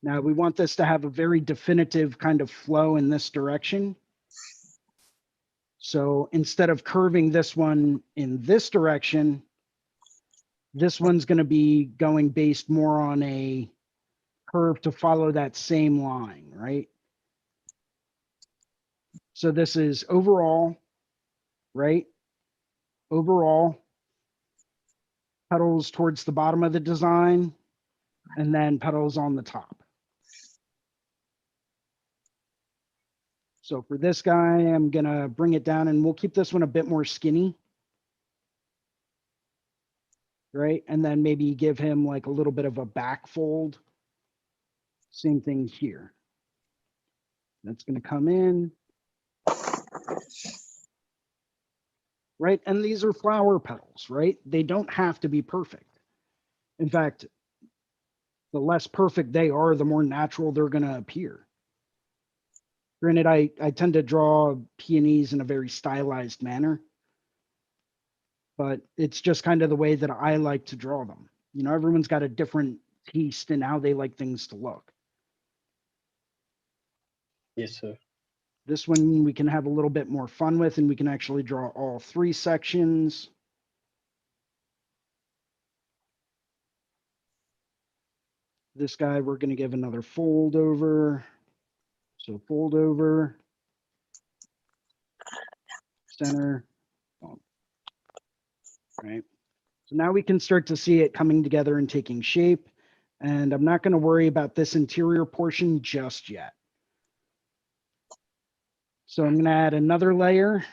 Now we want this to have a very definitive kind of flow in this direction. So instead of curving this one in this direction, this one's going to be going based more on a curve to follow that same line, right? So this is overall, right? Overall, petals towards the bottom of the design, and then petals on the top. So for this guy, I'm going to bring it down, and we'll keep this one a bit more skinny. Right? And then maybe give him like a little bit of a back fold. Same thing here. That's going to come in. Right? And these are flower petals, right? They don't have to be perfect. In fact, the less perfect they are, the more natural they're going to appear. Granted, I tend to draw peonies in a very stylized manner, but it's just kind of the way that I like to draw them. Everyone's got a different taste in how they like things to look. Yes, sir. This one we can have a little bit more fun with, and we can actually draw all 3 sections. This guy, we're going to give another fold over. So fold over, center, bump, right? So now we can start to see it coming together and taking shape. And I'm not going to worry about this interior portion just yet. So I'm going to add another layer.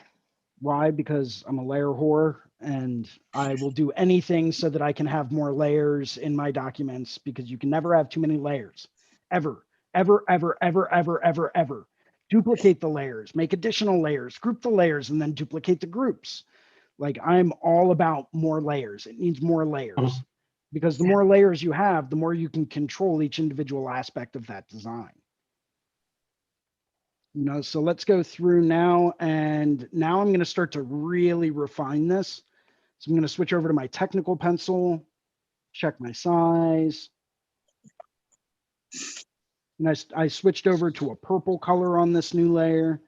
Why? Because I'm a layer whore and I will do anything so that I can have more layers in my documents, because you can never have too many layers. Ever, ever, ever, ever, ever, ever, ever. Duplicate the layers, make additional layers, group the layers, and then duplicate the groups. Like, I'm all about more layers. It needs more layers, because the more layers you have, the more you can control each individual aspect of that design. You know, so let's go through now, and now I'm going to start to really refine this. So I'm going to switch over to my technical pencil, check my size. And I switched over to a purple color on this new layer,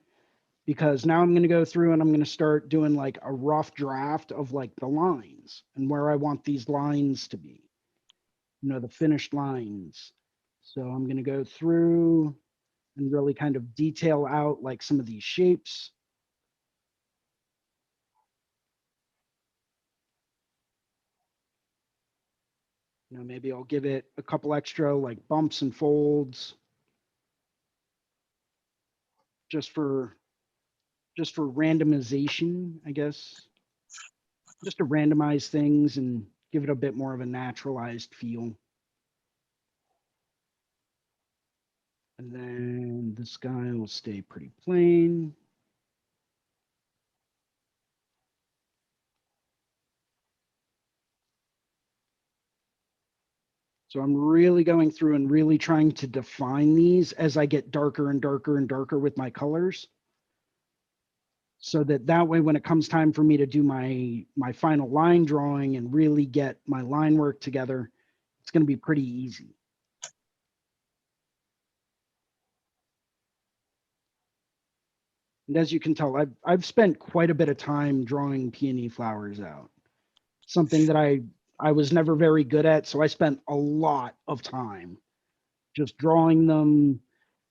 because now I'm going to go through and I'm going to start doing like a rough draft of like the lines and where I want these lines to be, you know, the finished lines. So I'm going to go through and really kind of detail out like some of these shapes. You know, maybe I'll give it a couple extra like bumps and folds just for randomization, I guess. Just to randomize things and give it a bit more of a naturalized feel. And then this guy will stay pretty plain. So I'm really going through and really trying to define these as I get darker and darker and darker with my colors. So that way, when it comes time for me to do my final line drawing and really get my line work together, it's going to be pretty easy. And as you can tell, I've spent quite a bit of time drawing peony flowers out. Something that I was never very good at, so I spent a lot of time just drawing them,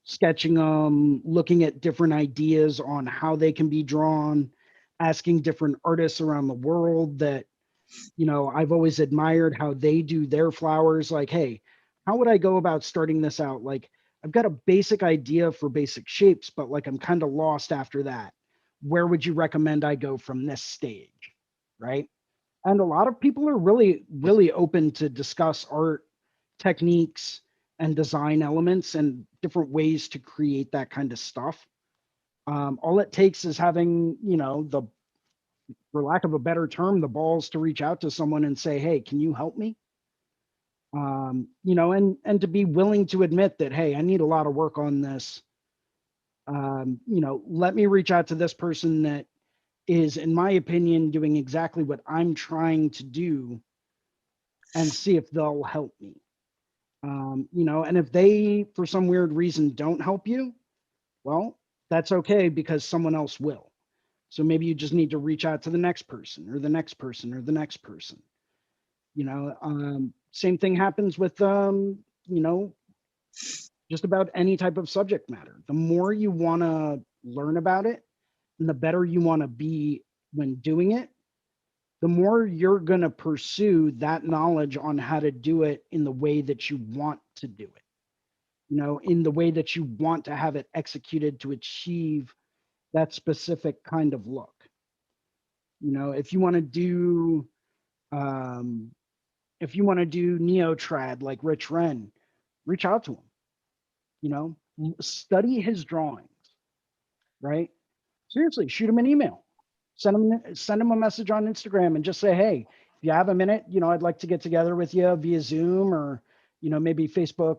sketching them, looking at different ideas on how they can be drawn, asking different artists around the world that, you know, I've always admired how they do their flowers. Like, hey, how would I go about starting this out? Like, I've got a basic idea for basic shapes, but like I'm kind of lost after that. Where would you recommend I go from this stage? Right. And a lot of people are really, really open to discuss art techniques and design elements and different ways to create that kind of stuff. All it takes is having, you know, for lack of a better term, the balls to reach out to someone and say, hey, can you help me? You know, and to be willing to admit that, hey, I need a lot of work on this. You know, let me reach out to this person that is, in my opinion, doing exactly what I'm trying to do and see if they'll help me. You know, and if they, for some weird reason, don't help you, well, that's okay, because someone else will. So maybe you just need to reach out to the next person or the next person or the next person. You know, same thing happens with, you know, just about any type of subject matter. The more you want to learn about it and the better you want to be when doing it, the more you're going to pursue that knowledge on how to do it in the way that you want to do it, you know, in the way that you want to have it executed to achieve that specific kind of look. You know, if you want to do, um, if you want to do neo-trad like Rich Wren, reach out to him, you know, study his drawings, right? Seriously, shoot him an email, send him a message on Instagram and just say, hey, if you have a minute, you know, I'd like to get together with you via Zoom or, you know, maybe Facebook,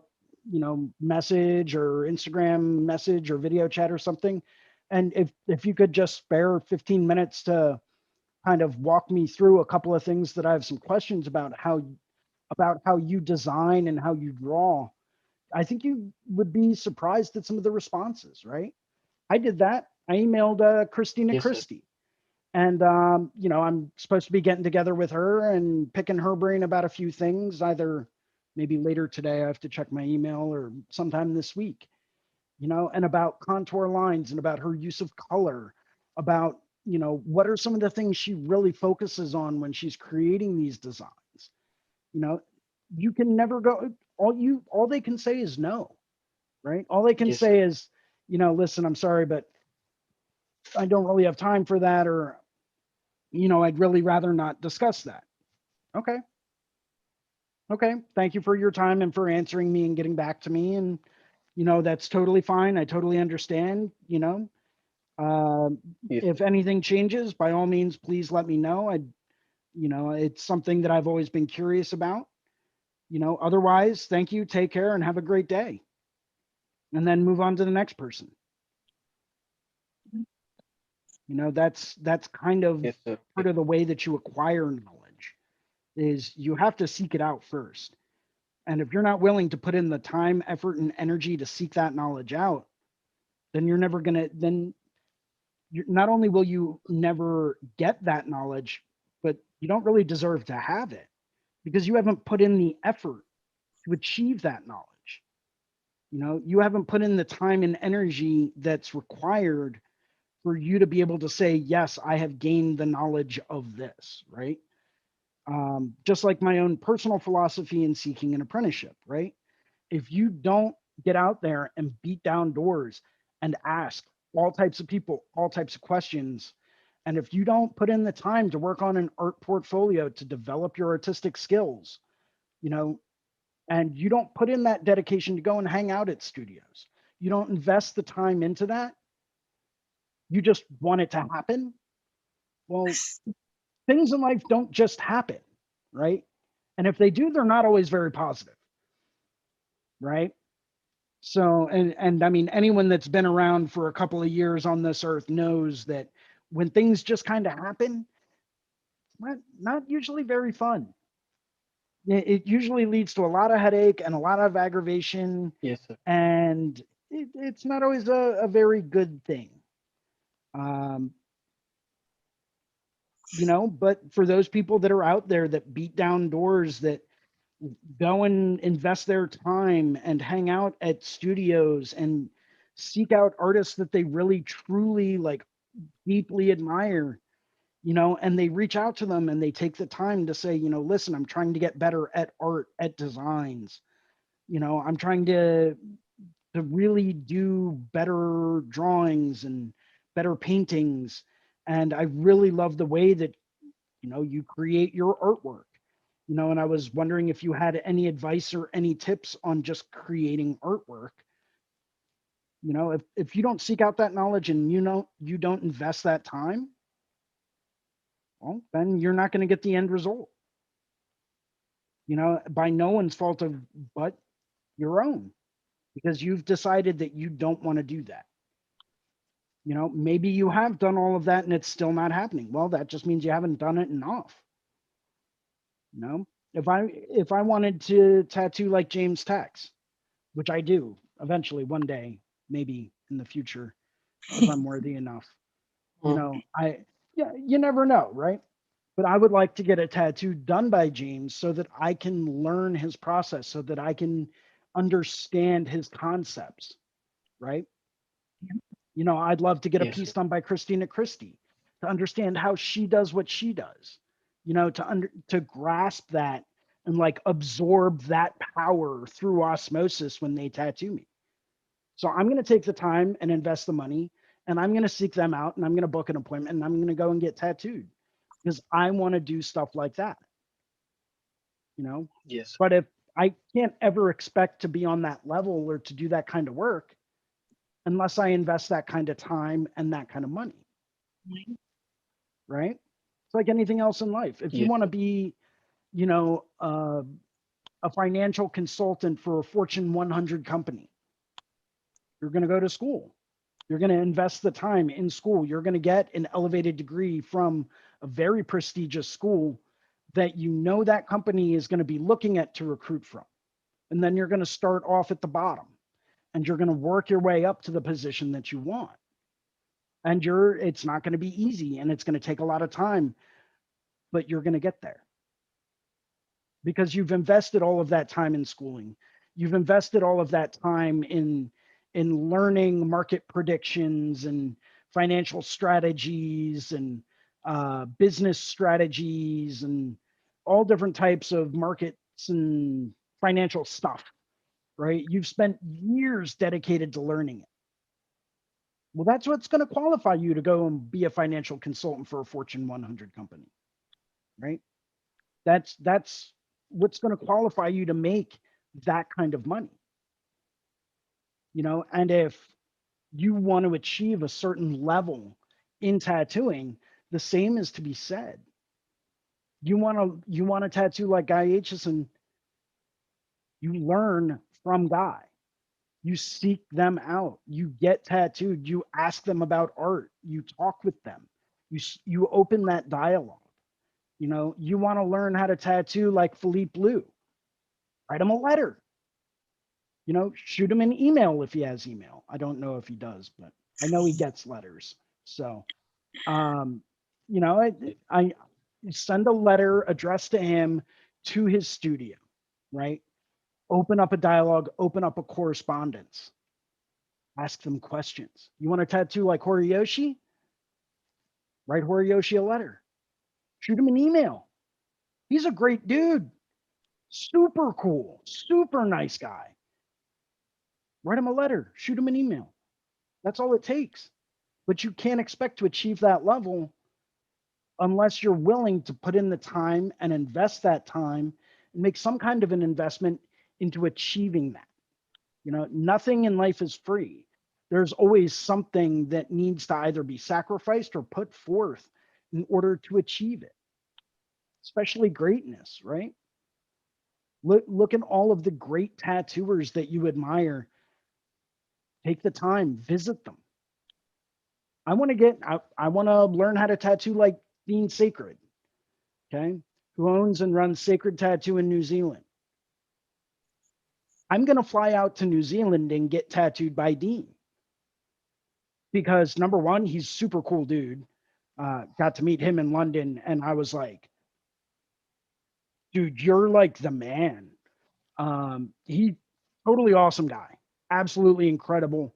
you know, message or Instagram message or video chat or something. And if you could just spare 15 minutes to kind of walk me through a couple of things that I have some questions about how you design and how you draw, I think you would be surprised at some of the responses, right? I did that. I emailed Christina Yes, sir. Christie. And, I'm supposed to be getting together with her and picking her brain about a few things, either maybe later today. I have to check my email, or sometime this week, and about contour lines and about her use of color, about, what are some of the things she really focuses on when she's creating these designs. You know, you can never go, all they can say is no, right? All they can Yes, sir. say is, listen, I'm sorry, but I don't really have time for that, or, I'd really rather not discuss that. Okay. Okay. Thank you for your time and for answering me and getting back to me. And, that's totally fine. I totally understand. Yes, If sir. anything changes, by all means, please let me know. It's something that I've always been curious about. Otherwise, thank you. Take care and have a great day. And then move on to the next person. That's kind of Yes, sir. part of the way that you acquire knowledge, is you have to seek it out first. And if you're not willing to put in the time, effort, and energy to seek that knowledge out, then you're never going to, then you're, not only will you never get that knowledge, but you don't really deserve to have it, because you haven't put in the effort to achieve that knowledge. You haven't put in the time and energy that's required for you to be able to say, yes, I have gained the knowledge of this, right? Just like my own personal philosophy in seeking an apprenticeship, right? If you don't get out there and beat down doors and ask all types of people, all types of questions, and if you don't put in the time to work on an art portfolio to develop your artistic skills, you know, and you don't put in that dedication to go and hang out at studios, you don't invest the time into that, you just want it to happen. Well, things in life don't just happen, right? And if they do, they're not always very positive, right? So, and I mean, anyone that's been around for a couple of years on this earth knows that when things just kind of happen, not usually very fun. It usually leads to a lot of headache and a lot of aggravation, Yes, sir. and it's not always a very good thing. Um, but for those people that are out there that beat down doors, that go and invest their time and hang out at studios and seek out artists that they really truly like deeply admire, and they reach out to them and they take the time to say, listen, I'm trying to get better at art, at designs, I'm trying to really do better drawings and better paintings, and I really love the way that you create your artwork. And I was wondering if you had any advice or any tips on just creating artwork. If you don't seek out that knowledge and you don't invest that time, well, then you're not going to get the end result. By no one's fault of but your own, because you've decided that you don't want to do that. Maybe you have done all of that and it's still not happening. Well, that just means you haven't done it enough. If I wanted to tattoo like James Tex, which I do eventually one day, maybe in the future, if I'm worthy enough. Mm. Yeah, you never know, right? But I would like to get a tattoo done by James so that I can learn his process, so that I can understand his concepts, right? I'd love to get a Yes, piece sir. done by Christina Christie to understand how she does what she does, to grasp that and like absorb that power through osmosis when they tattoo me. So I'm going to take the time and invest the money, and I'm going to seek them out, and I'm going to book an appointment, and I'm going to go and get tattooed because I want to do stuff like that, you know. Yes, But if I can't ever expect to be on that level or to do that kind of work unless I invest that kind of time and that kind of money, right? It's like anything else in life. If you yes, want to sir. be, you know, uh, a financial consultant for a Fortune 100 company, you're going to go to school. You're going to invest the time in school. You're going to get an elevated degree from a very prestigious school that that company is going to be looking at to recruit from. And then you're going to start off at the bottom and you're going to work your way up to the position that you want. And it's not going to be easy and it's going to take a lot of time, but you're going to get there because you've invested all of that time in schooling. You've invested all of that time in learning market predictions and financial strategies and business strategies and all different types of markets and financial stuff, right? You've spent years dedicated to learning it. Well, that's what's going to qualify you to go and be a financial consultant for a Fortune 100 company, right? That's what's going to qualify you to make that kind of money. You know, and if you want to achieve a certain level in tattooing, the same is to be said. You want to tattoo like Guy Aitchison, you learn from Guy. You seek them out. You get tattooed. You ask them about art. You talk with them. You open that dialogue. You know, you want to learn how to tattoo like Philippe Liu. Write him a letter. You know, shoot him an email if he has email. I don't know if he does, but I know he gets letters. So, you know, I send a letter addressed to him to his studio, right? Open up a dialogue, open up a correspondence, ask them questions. You want to tattoo like Horiyoshi? Write Horiyoshi a letter, shoot him an email. He's a great dude, super cool, super nice guy. Write him a letter, shoot him an email. That's all it takes. But you can't expect to achieve that level unless you're willing to put in the time and invest that time and make some kind of an investment into achieving that. You know, nothing in life is free. There's always something that needs to either be sacrificed or put forth in order to achieve it, especially greatness, right? Look at all of the great tattooers that you admire. Take the time, visit them. I want to learn how to tattoo like Dean Sacred, okay, who owns and runs Sacred Tattoo in New Zealand. I'm going to fly out to New Zealand and get tattooed by Dean because number one, he's super cool dude. Got to meet him in London and I was like, dude, you're like the man. He totally awesome guy, absolutely incredible.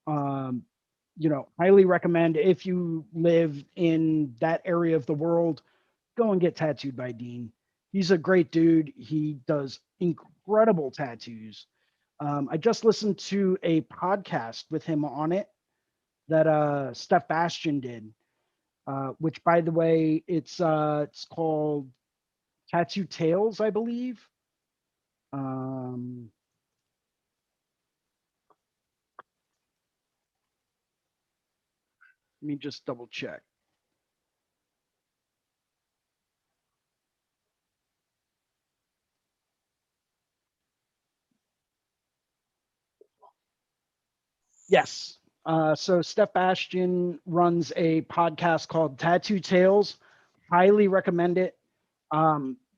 You know, highly recommend if you live in that area of the world, go and get tattooed by Dean. He's a great dude. He does incredible tattoos. I just listened to a podcast with him on it that Steph Bastian did, which by the way, it's called Tattoo Tales, I believe. Let me just double check. Yes. So Steph Bastian runs a podcast called Tattoo Tales. Highly recommend it.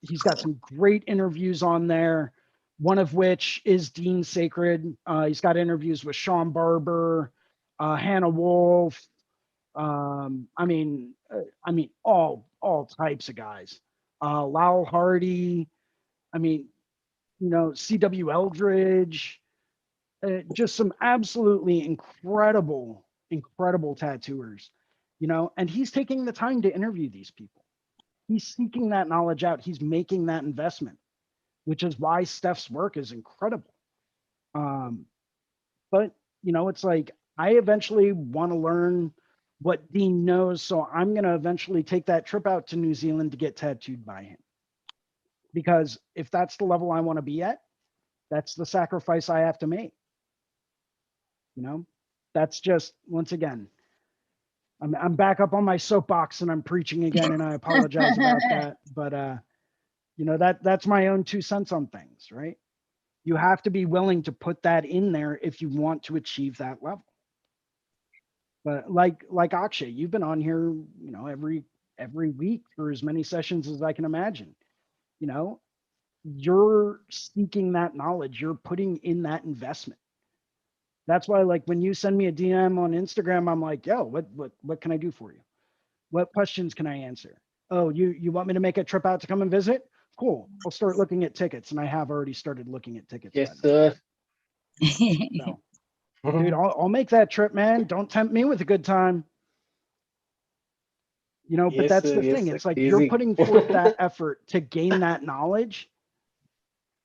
He's got some great interviews on there, one of which is Dean Sacred. He's got interviews with Sean Barber, Hannah Wolf. I mean, all types of guys. Lowell Hardy. I mean, you know, C.W. Eldridge. Just some absolutely incredible tattooers, you know, and he's taking the time to interview these people. He's seeking that knowledge out. He's making that investment, which is why Steph's work is incredible. But you know, it's like I eventually want to learn what Dean knows, so I'm going to eventually take that trip out to New Zealand to get tattooed by him. Because if that's the level I want to be at, that's the sacrifice I have to make. You know, that's just, once again, I'm back up on my soapbox and I'm preaching again, and I apologize about that. But you know, that's my own 2 cents on things, right? You have to be willing to put that in there if you want to achieve that level. But like Akshay, you've been on here, you know, every week for as many sessions as I can imagine. You know, you're seeking that knowledge. You're putting in that investment. That's why, like, when you send me a DM on Instagram, I'm like, yo, what can I do for you? What questions can I answer? Oh, you want me to make a trip out to come and visit? Cool. I'll start looking at tickets, and I have already started looking at tickets. Yes, By the way. sir. So, dude, I'll make that trip, man. Don't tempt me with a good time. You know, but Yes, that's sir. the Yes, thing. sir. It's like you're Crazy. putting forth that effort to gain that knowledge.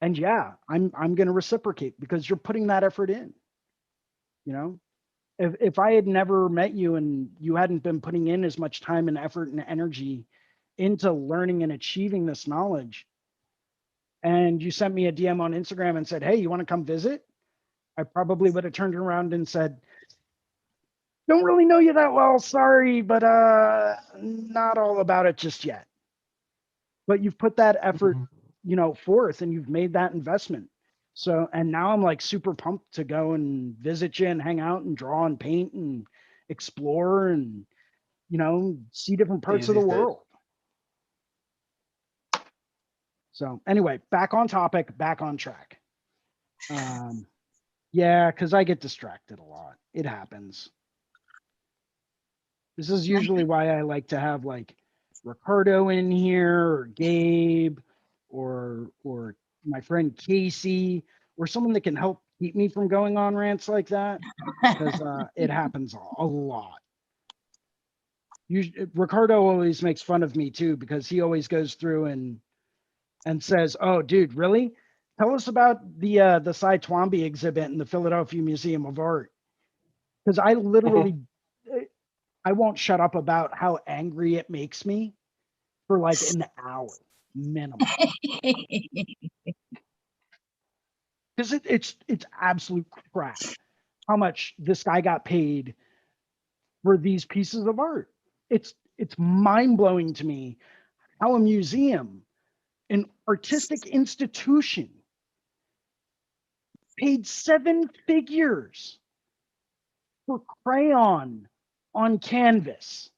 And yeah, I'm gonna reciprocate because you're putting that effort in. You know, if I had never met you and you hadn't been putting in as much time and effort and energy into learning and achieving this knowledge, and you sent me a DM on Instagram and said, hey, you want to come visit? I probably would have turned around and said, don't really know you that well, sorry, but not all about it just yet. But you've put that effort, you know, forth, and you've made that investment. So, and now I'm like super pumped to go and visit you and hang out and draw and paint and explore and, you know, see different parts of Crazy, the sir. world. So anyway, back on topic, back on track. Yeah, because I get distracted a lot. It happens. This is usually why I like to have like Ricardo in here or Gabe or my friend Casey or someone that can help keep me from going on rants like that because it happens a lot. Ricardo always makes fun of me too because he always goes through and says, "Oh, dude, really? Tell us about the Cy Twombly exhibit in the Philadelphia Museum of Art." Because I literally, I won't shut up about how angry it makes me for like an hour minimum. Because it's absolute crap how much this guy got paid for these pieces of art. It's mind blowing to me how a museum, an artistic institution, paid 7 figures for crayon on canvas.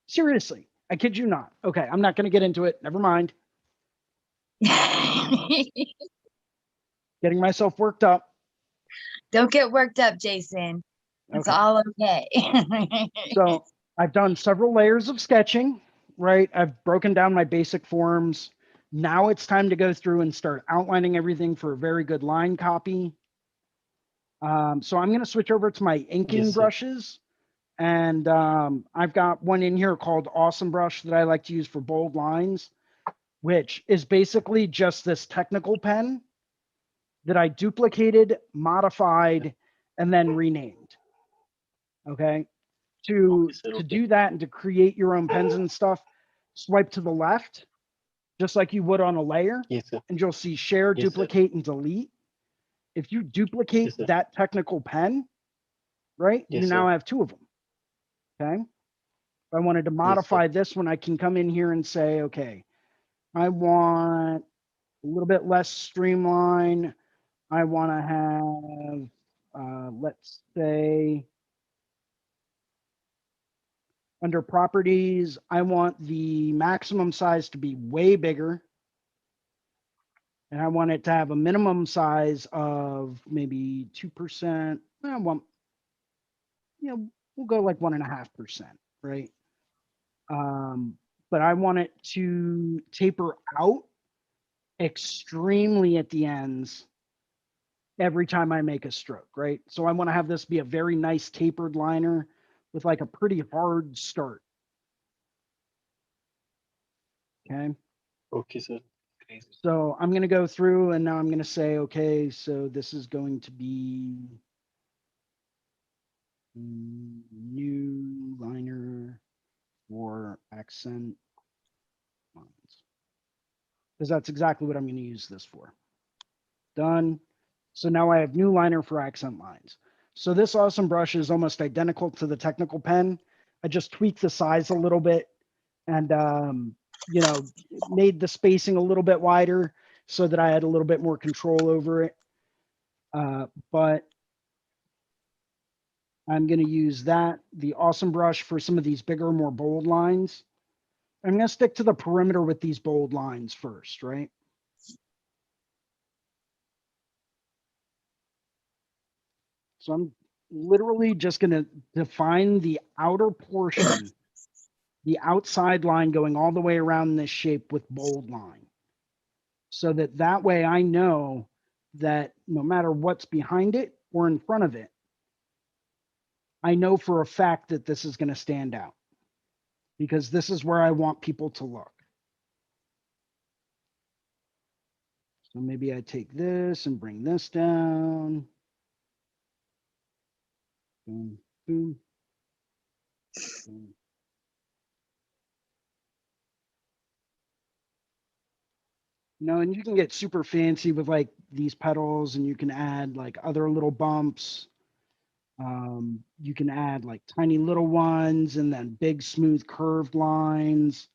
Seriously, I kid you not. Okay, I'm not going to get into it. Never mind. Getting myself worked up. Don't get worked up, Jason. It's Okay. all okay. So I've done several layers of sketching, right? I've broken down my basic forms. Now it's time to go through and start outlining everything for a very good line copy. So I'm going to switch over to my inking Yes, sir. brushes. And I've got one in here called Awesome Brush that I like to use for bold lines, which is basically just this technical pen that I duplicated, modified, and then renamed. Okay. Okay, To sir. to Okay. do that and to create your own pens and stuff, swipe to the left, just like you would on a layer, Yes, sir. and you'll see share, Yes, sir. duplicate, and delete. If you duplicate Yes, sir. that technical pen, right, you Yes, sir. now have two of them. Okay. If I wanted to Yes, sir. modify this one, I can come in here and say, okay, I want a little bit less streamline. I want to have, let's say, under properties, I want the maximum size to be way bigger. And I want it to have a minimum size of maybe 2%. Well, you know, we'll go like 1.5%, right? But I want it to taper out extremely at the ends every time I make a stroke, right? So I want to have this be a very nice tapered liner with like a pretty hard start. Okay. Okay, sir. Crazy. So I'm going to go through and now I'm going to say, okay, so this is going to be new liner for accent lines. Because that's exactly what I'm going to use this for. Done. So now I have new liner for accent lines. So this awesome brush is almost identical to the technical pen. I just tweaked the size a little bit and, you know, made the spacing a little bit wider so that I had a little bit more control over it. But I'm going to use the awesome brush for some of these bigger, more bold lines. I'm going to stick to the perimeter with these bold lines first, right? So I'm literally just going to define the outer portion, the outside line going all the way around this shape with bold line. So that way I know that no matter what's behind it or in front of it, I know for a fact that this is going to stand out, because this is where I want people to look. So maybe I take this and bring this down. Boom, boom, boom. You know, and you can get super fancy with like these petals, and you can add like other little bumps. You can add like tiny little ones and then big smooth curved lines.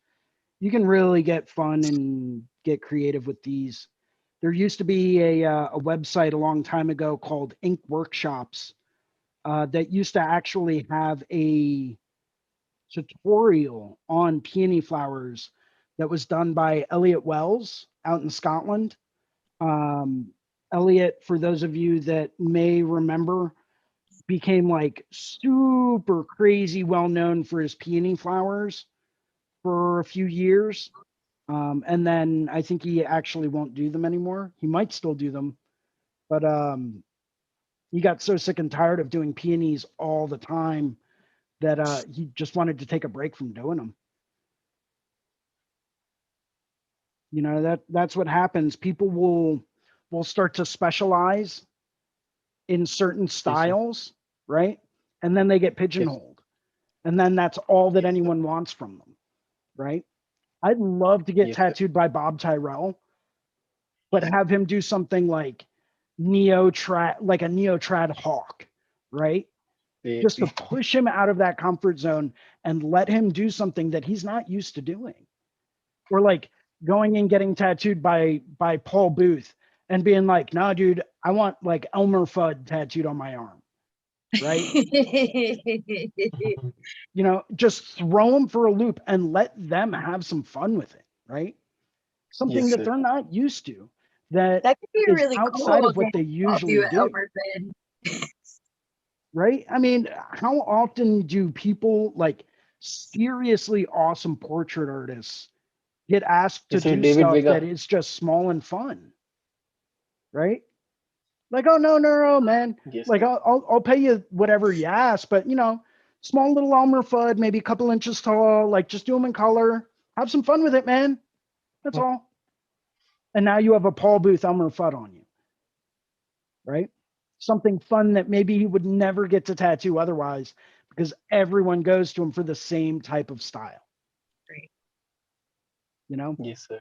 You can really get fun and get creative with these. There used to be a website a long time ago called Ink Workshops that used to actually have a tutorial on peony flowers that was done by Elliot Wells out in Scotland. Elliot, for those of you that may remember, became like super crazy well known for his peony flowers for a few years. And then I think he actually won't do them anymore. He might still do them, but he got so sick and tired of doing peonies all the time that he just wanted to take a break from doing them. You know, that's what happens. People will start to specialize in certain styles, right? And then they get pigeonholed. And then that's all that anyone wants from them, right? I'd love to get tattooed by Bob Tyrell, but have him do something like like a neo-trad hawk, right? Just to push him out of that comfort zone and let him do something that he's not used to doing. Or like going and getting tattooed by Paul Booth and being like, "No, dude, I want like Elmer Fudd tattooed on my arm," right? You know, just throw them for a loop and let them have some fun with it, right? Something that they're not used to, that could be is really outside cool. of what they I'll usually do do. Elmer Fudd. Right? I mean, how often do people like seriously awesome portrait artists get asked to do David stuff that Vega. is just small and fun? Right? Like, oh no, man. Like I'll pay you whatever you ask, but you know, small little Elmer Fudd, maybe a couple inches tall, like just do them in color. Have some fun with it, man. That's all. And now you have a Paul Booth Elmer Fudd on you. Right? Something fun that maybe he would never get to tattoo otherwise, because everyone goes to him for the same type of style. Right. You know? Yes, sir.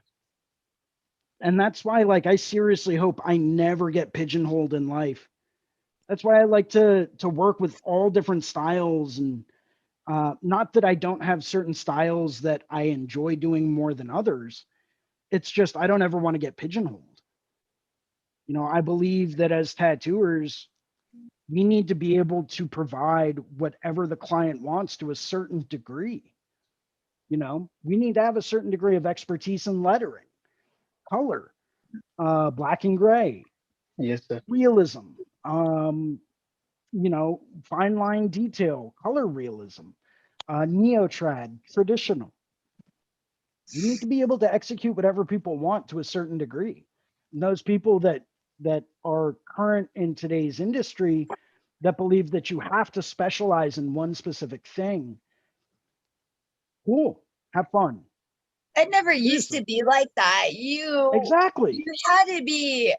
And that's why, like, I seriously hope I never get pigeonholed in life. That's why I like to work with all different styles, and not that I don't have certain styles that I enjoy doing more than others. It's just I don't ever want to get pigeonholed. You know, I believe that as tattooers, we need to be able to provide whatever the client wants to a certain degree. You know, we need to have a certain degree of expertise in lettering, color, black and gray, Yes, sir. realism, you know, fine line detail, color realism, neo-trad, traditional. We need to be able to execute whatever people want to a certain degree. And those people that are current in today's industry that believe that you have to specialize in one specific thing, cool, have fun. It never used to be like that. Exactly. You had to be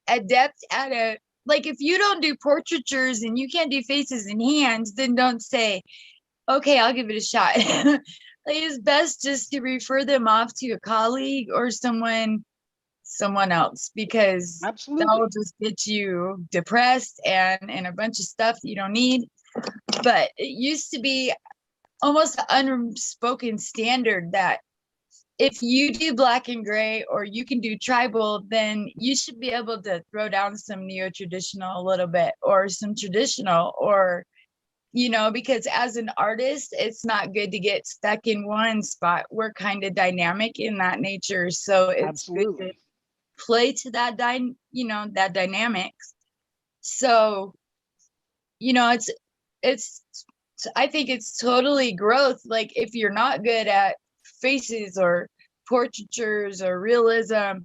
adept at it. Like if you don't do portraitures and you can't do faces and hands, then don't say, okay, I'll give it a shot. Like it's best just to refer them off to a colleague or someone else, because Absolutely. that'll just get you depressed and a bunch of stuff you don't need. But it used to be almost an unspoken standard that if you do black and gray or you can do tribal, then you should be able to throw down some neo-traditional a little bit or some traditional, or you know, because as an artist, it's not good to get stuck in one spot. We're kind of dynamic in that nature. So it's good to Absolutely. play to that you know, that dynamics. So, you know, it's I think it's totally growth. Like if you're not good at faces or portraitures or realism,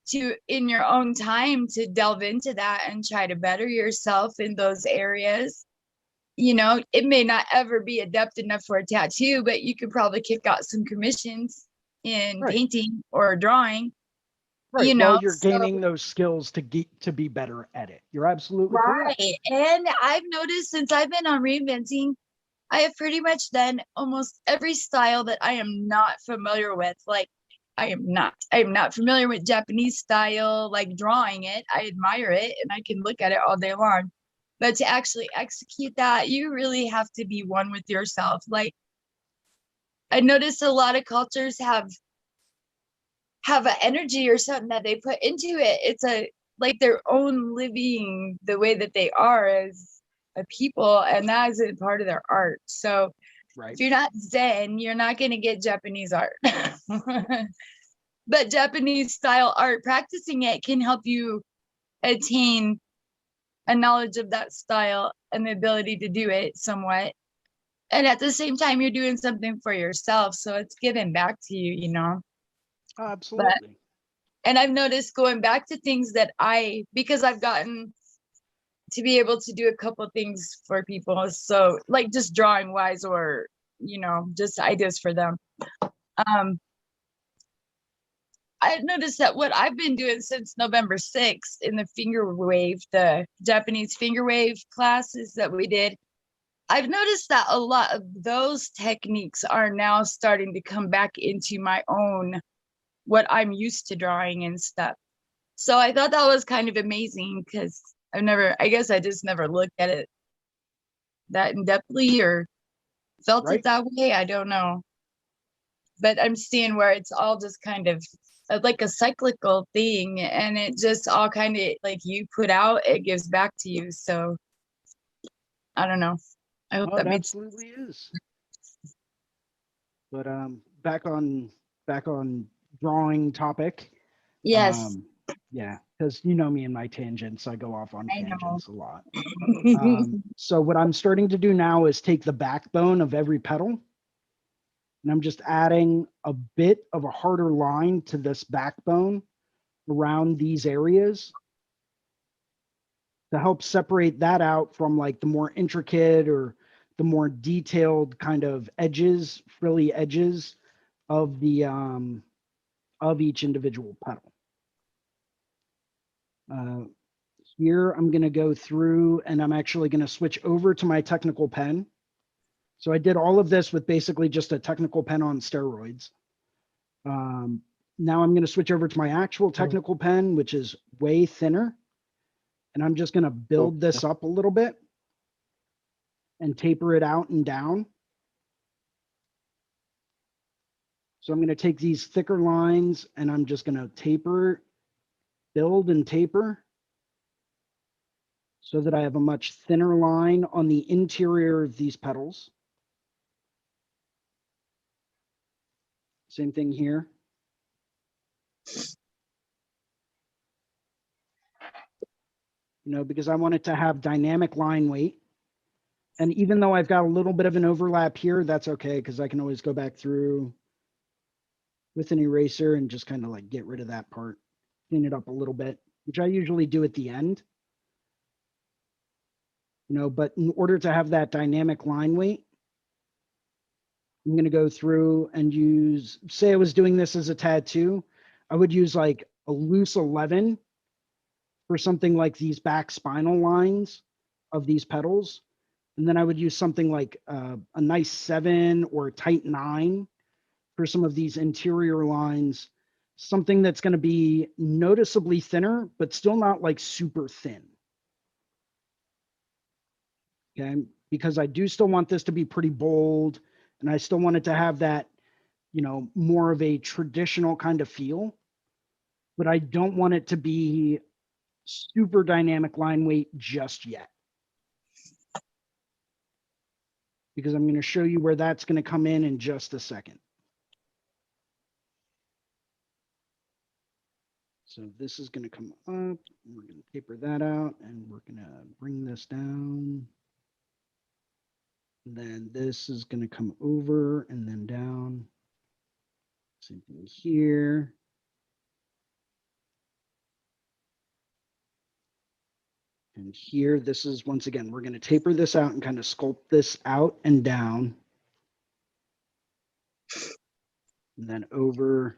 to in your own time to delve into that and try to better yourself in those areas. You know, it may not ever be adept enough for a tattoo, but you could probably kick out some commissions in Right. painting or drawing, Right. you While know. you're So gaining those skills to be better at it. You're absolutely correct. right. And I've noticed since I've been on Reinventing, I have pretty much done almost every style that I am not familiar with. Like I am not familiar with Japanese style, like drawing it. I admire it and I can look at it all day long. But to actually execute that, you really have to be one with yourself. Like I noticed a lot of cultures have an energy or something that they put into it. It's a like their own living the way that they are as a people, and that is a part of their art. So Right. if you're not Zen, you're not going to get Japanese art. But Japanese style art, practicing it can help you attain a knowledge of that style and the ability to do it somewhat. And at the same time, you're doing something for yourself. So it's giving back to you, you know. But Absolutely. and I've noticed going back to things that because I've gotten to be able to do a couple things for people. So like just drawing wise or, you know, just ideas for them. I've noticed that what I've been doing since November 6th in the Japanese finger wave classes that we did, I've noticed that a lot of those techniques are now starting to come back into my own, what I'm used to drawing and stuff. So I thought that was kind of amazing because I guess I just never looked at it that in depthly or felt it Right. that way. I don't know. But I'm seeing where it's all just kind of like a cyclical thing, and it just all kind of like you put out, it gives back to you. So I don't know. I hope Oh, it that makes absolutely is. But back on drawing topic. yes. Yeah, because you know me and my tangents, I go off on I know. tangents a lot. So what I'm starting to do now is take the backbone of every petal, and I'm just adding a bit of a harder line to this backbone around these areas to help separate that out from like the more intricate or the more detailed kind of edges, frilly edges of the of each individual petal. Uh, Here I'm going to go through and I'm actually going to switch over to my technical pen. So I did all of this with basically just a technical pen on steroids. Now I'm going to switch over to my actual technical pen, which is way thinner. And I'm just going to build this up a little bit and taper it out and down. So I'm going to take these thicker lines and I'm just going to taper, build and taper so that I have a much thinner line on the interior of these petals. Same thing here. You know, because I want it to have dynamic line weight. And even though I've got a little bit of an overlap here, that's okay, because I can always go back through with an eraser and just kind of like get rid of that part, clean it up a little bit, which I usually do at the end. You know, but in order to have that dynamic line weight, I'm going to go through and use, say I was doing this as a tattoo, I would use like a loose 11 for something like these back spinal lines of these petals. And then I would use something like a nice 7 or a tight 9 for some of these interior lines, something that's going to be noticeably thinner, but still not like super thin. Okay, because I do still want this to be pretty bold, and I still want it to have that, you know, more of a traditional kind of feel, but I don't want it to be super dynamic line weight just yet. because I'm going to show you where that's going to come in just a second. So this is going to come up, and we're going to taper that out, and we're going to bring this down. Then this is going to come over and then down. Same thing here. And here, this is, once again, we're going to taper this out and kind of sculpt this out and down. And then over.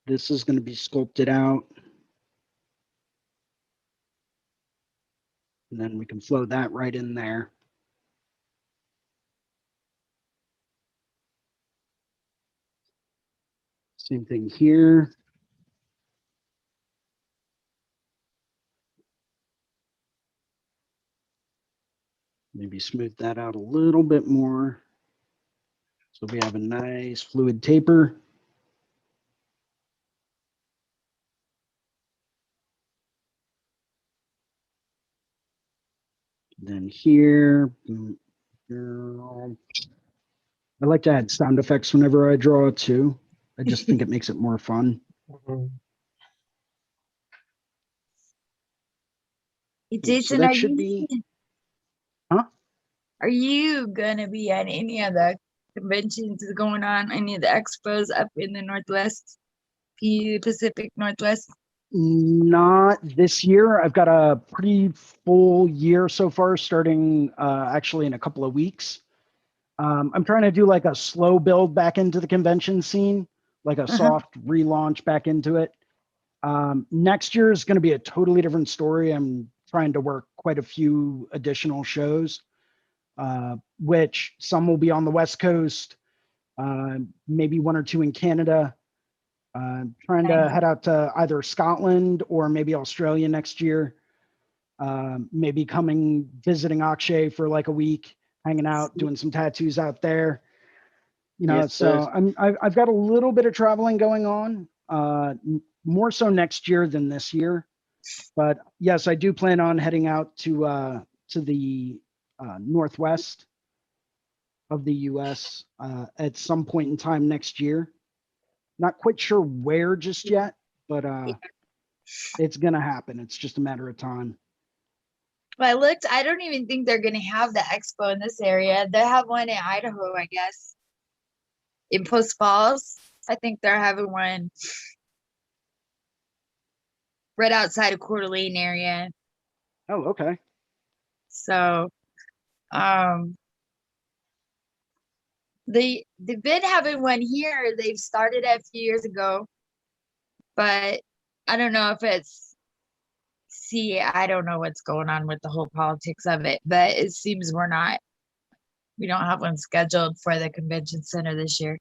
This is going to be sculpted out. And then we can flow that right in there. Same thing here. Maybe smooth that out a little bit more. So we have a nice fluid taper. Then here, I like to add sound effects whenever I draw too. I just think it makes it more fun. Hey, So Jason, that should be, huh? Are you gonna be at any of the conventions going on, any of the expos up in the Northwest, Pacific Northwest? Not this year. I've got a pretty full year so far, starting actually in a couple of weeks. I'm trying to do like a slow build back into the convention scene, like a soft relaunch back into it. Next year is going to be a totally different story. I'm trying to work quite a few additional shows, which some will be on the West Coast, maybe one or two in Canada. Trying to head out to either Scotland or maybe Australia next year. Maybe visiting Akshay for like a week, hanging out, doing some tattoos out there. You know, Yes, so sir. I've got a little bit of traveling going on, more so next year than this year. But yes, I do plan on heading out to the Northwest of the US at some point in time next year. Not quite sure where just yet, but it's gonna happen. It's just a matter of time. Well, I looked, I don't even think they're gonna have the expo in this area. They have one in Idaho, I guess. In Post Falls. I think they're having one right outside of Coeur d'Alene area. Oh, okay. So they've been having one here. They've started it a few years ago, but I don't know if I don't know what's going on with the whole politics of it, but it seems we don't have one scheduled for the convention center this year.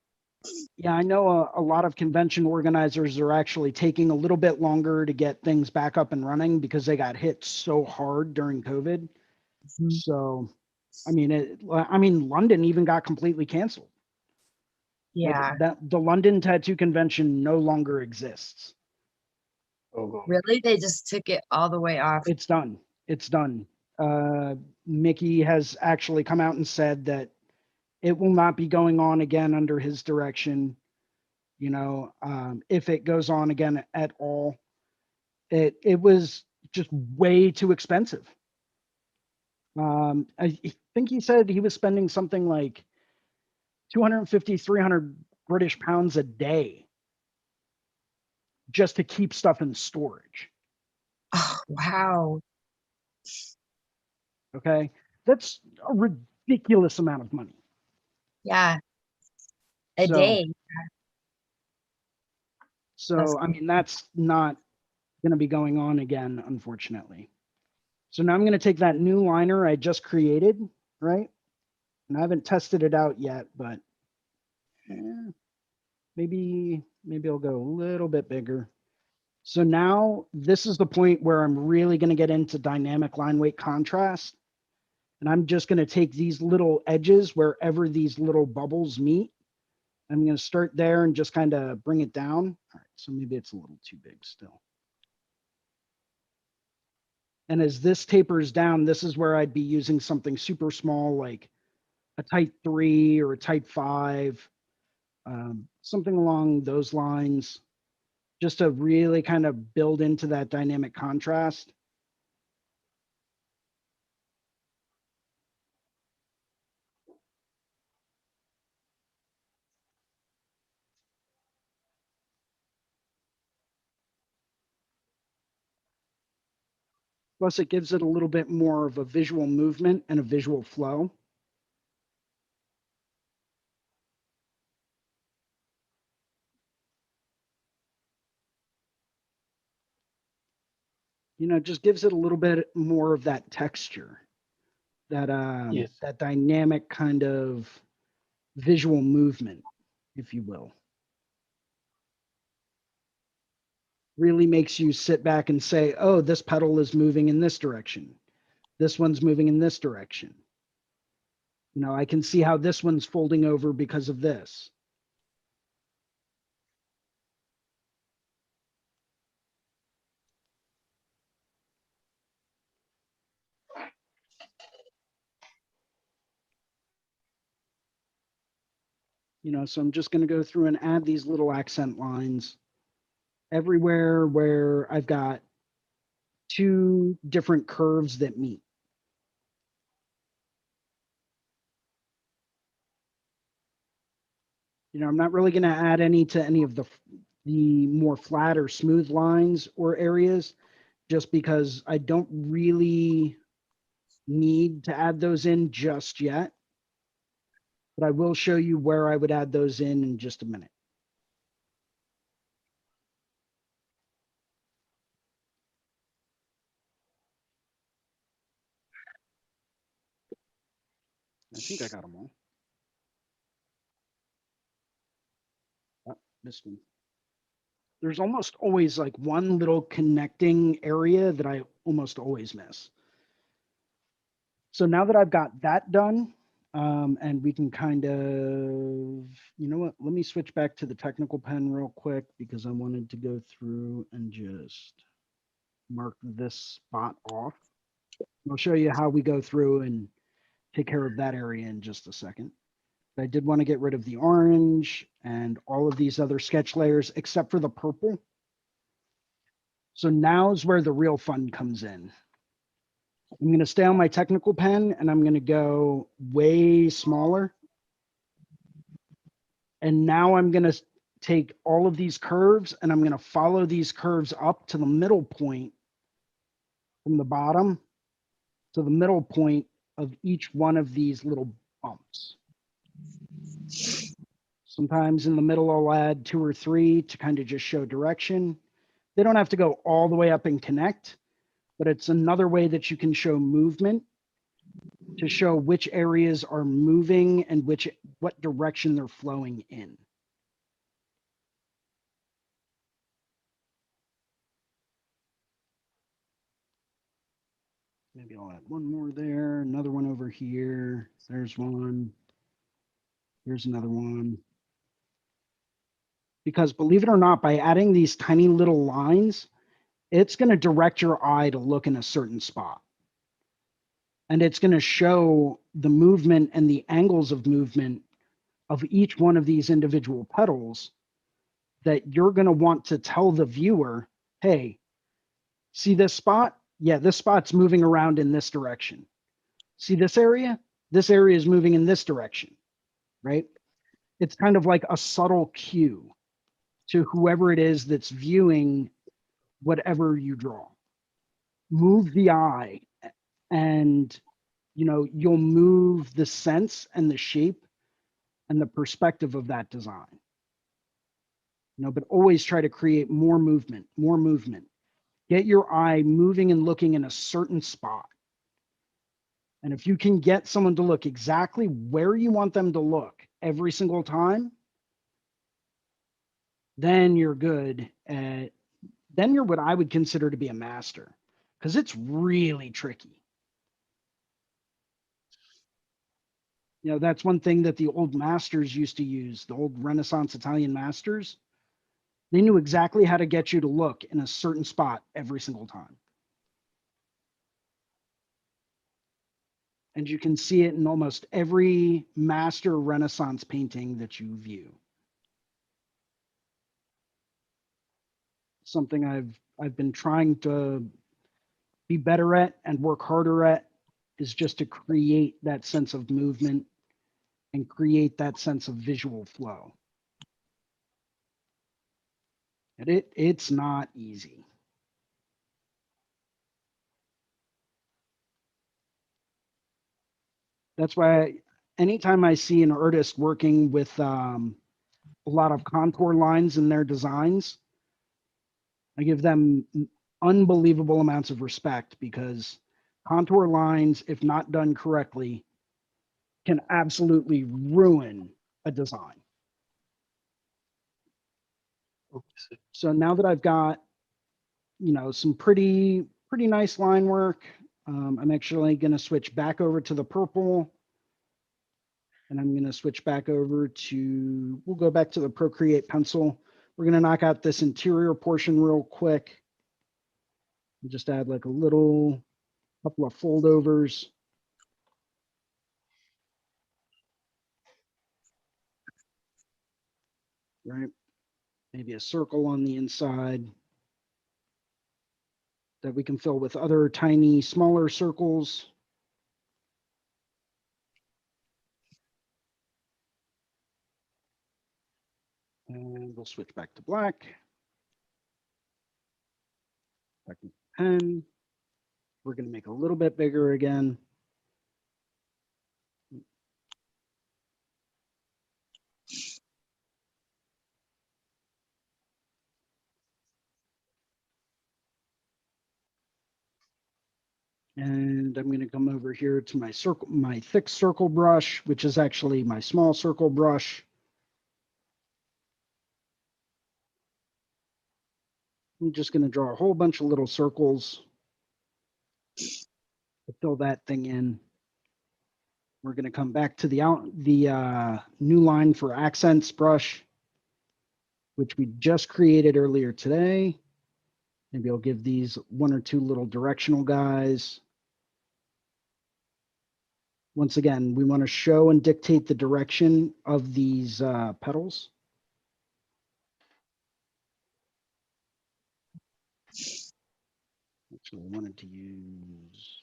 Yeah, I know a lot of convention organizers are actually taking a little bit longer to get things back up and running because they got hit so hard during COVID. So, I mean, London even got completely canceled. Yeah. Like the London Tattoo Convention no longer exists. Really? They just took it all the way off. It's done. It's done. Mickey has actually come out and said that it will not be going on again under his direction. You know, if it goes on again at all, it was just way too expensive. I think he said he was spending something like 250, 300 British pounds a day just to keep stuff in storage. Oh, wow. Okay. That's a ridiculous amount of money. Yeah. A So- day. So, I mean, that's not going to be going on again, unfortunately. So now I'm going to take that new liner I just created, right? And I haven't tested it out yet, but maybe I'll go a little bit bigger. So now this is the point where I'm really going to get into dynamic line weight contrast. And I'm just going to take these little edges wherever these little bubbles meet. I'm going to start there and just kind of bring it down. All right, so maybe it's a little too big still. And as this tapers down, this is where I'd be using something super small, like a type 3 or a type 5, something along those lines, just to really kind of build into that dynamic contrast. Plus, it gives it a little bit more of a visual movement and a visual flow. You know, just gives it a little bit more of that texture, that Yes. that dynamic kind of visual movement, if you will. Really makes you sit back and say, oh, this petal is moving in this direction. This one's moving in this direction. You know, I can see how this one's folding over because of this. You know, so I'm just going to go through and add these little accent lines everywhere where I've got two different curves that meet. You know, I'm not really going to add any to any of the more flat or smooth lines or areas, just because I don't really need to add those in just yet. But I will show you where I would add those in just a minute. I think I got them all. Oh, this one. There's almost always like one little connecting area that I almost always miss. So now that I've got that done, and we can kind of, you know what, let me switch back to the technical pen real quick because I wanted to go through and just mark this spot off. I'll show you how we go through and take care of that area in just a second. But I did want to get rid of the orange and all of these other sketch layers except for the purple. So now's where the real fun comes in. I'm going to stay on my technical pen and I'm going to go way smaller. And now I'm going to take all of these curves and I'm going to follow these curves up to the middle point from the bottom to the middle point of each one of these little bumps. Sometimes in the middle, I'll add 2 or 3 to kind of just show direction. They don't have to go all the way up and connect, but it's another way that you can show movement to show which areas are moving and what direction they're flowing in. Maybe I'll add one more there, another one over here. There's one. Here's another one. Because believe it or not, by adding these tiny little lines, it's going to direct your eye to look in a certain spot. And it's going to show the movement and the angles of movement of each one of these individual petals that you're going to want to tell the viewer, hey, see this spot? Yeah, this spot's moving around in this direction. See this area? This area is moving in this direction, right? It's kind of like a subtle cue to whoever it is that's viewing whatever you draw. Move the eye and, you know, you'll move the sense and the shape and the perspective of that design. You know, but always try to create more movement, more movement. Get your eye moving and looking in a certain spot. And if you can get someone to look exactly where you want them to look every single time, then you're good. Then you're what I would consider to be a master, because it's really tricky. You know, that's one thing that the old masters used to use, the old Renaissance Italian masters. They knew exactly how to get you to look in a certain spot every single time. And you can see it in almost every master Renaissance painting that you view. Something I've been trying to be better at and work harder at is just to create that sense of movement and create that sense of visual flow. And it's not easy. That's why anytime I see an artist working with a lot of contour lines in their designs, I give them unbelievable amounts of respect, because contour lines, if not done correctly, can absolutely ruin a design. Okay. So now that I've got, some pretty nice line work, I'm actually going to switch back over to the purple, and I'm going to switch back over to, we'll go back to the Procreate pencil. We're going to knock out this interior portion real quick. Just add like a little couple of foldovers. Right? Maybe a circle on the inside that we can fill with other tiny, smaller circles. And we'll switch back to black. Back to pen. We're going to make a little bit bigger again. And I'm going to come over here to my thick circle brush, which is actually my small circle brush. I'm just going to draw a whole bunch of little circles to fill that thing in. We're going to come back to the new line for accents brush, which we just created earlier today. Maybe I'll give these one or two little directional guys. Once again, we want to show and dictate the direction of these petals. Actually, I wanted to use.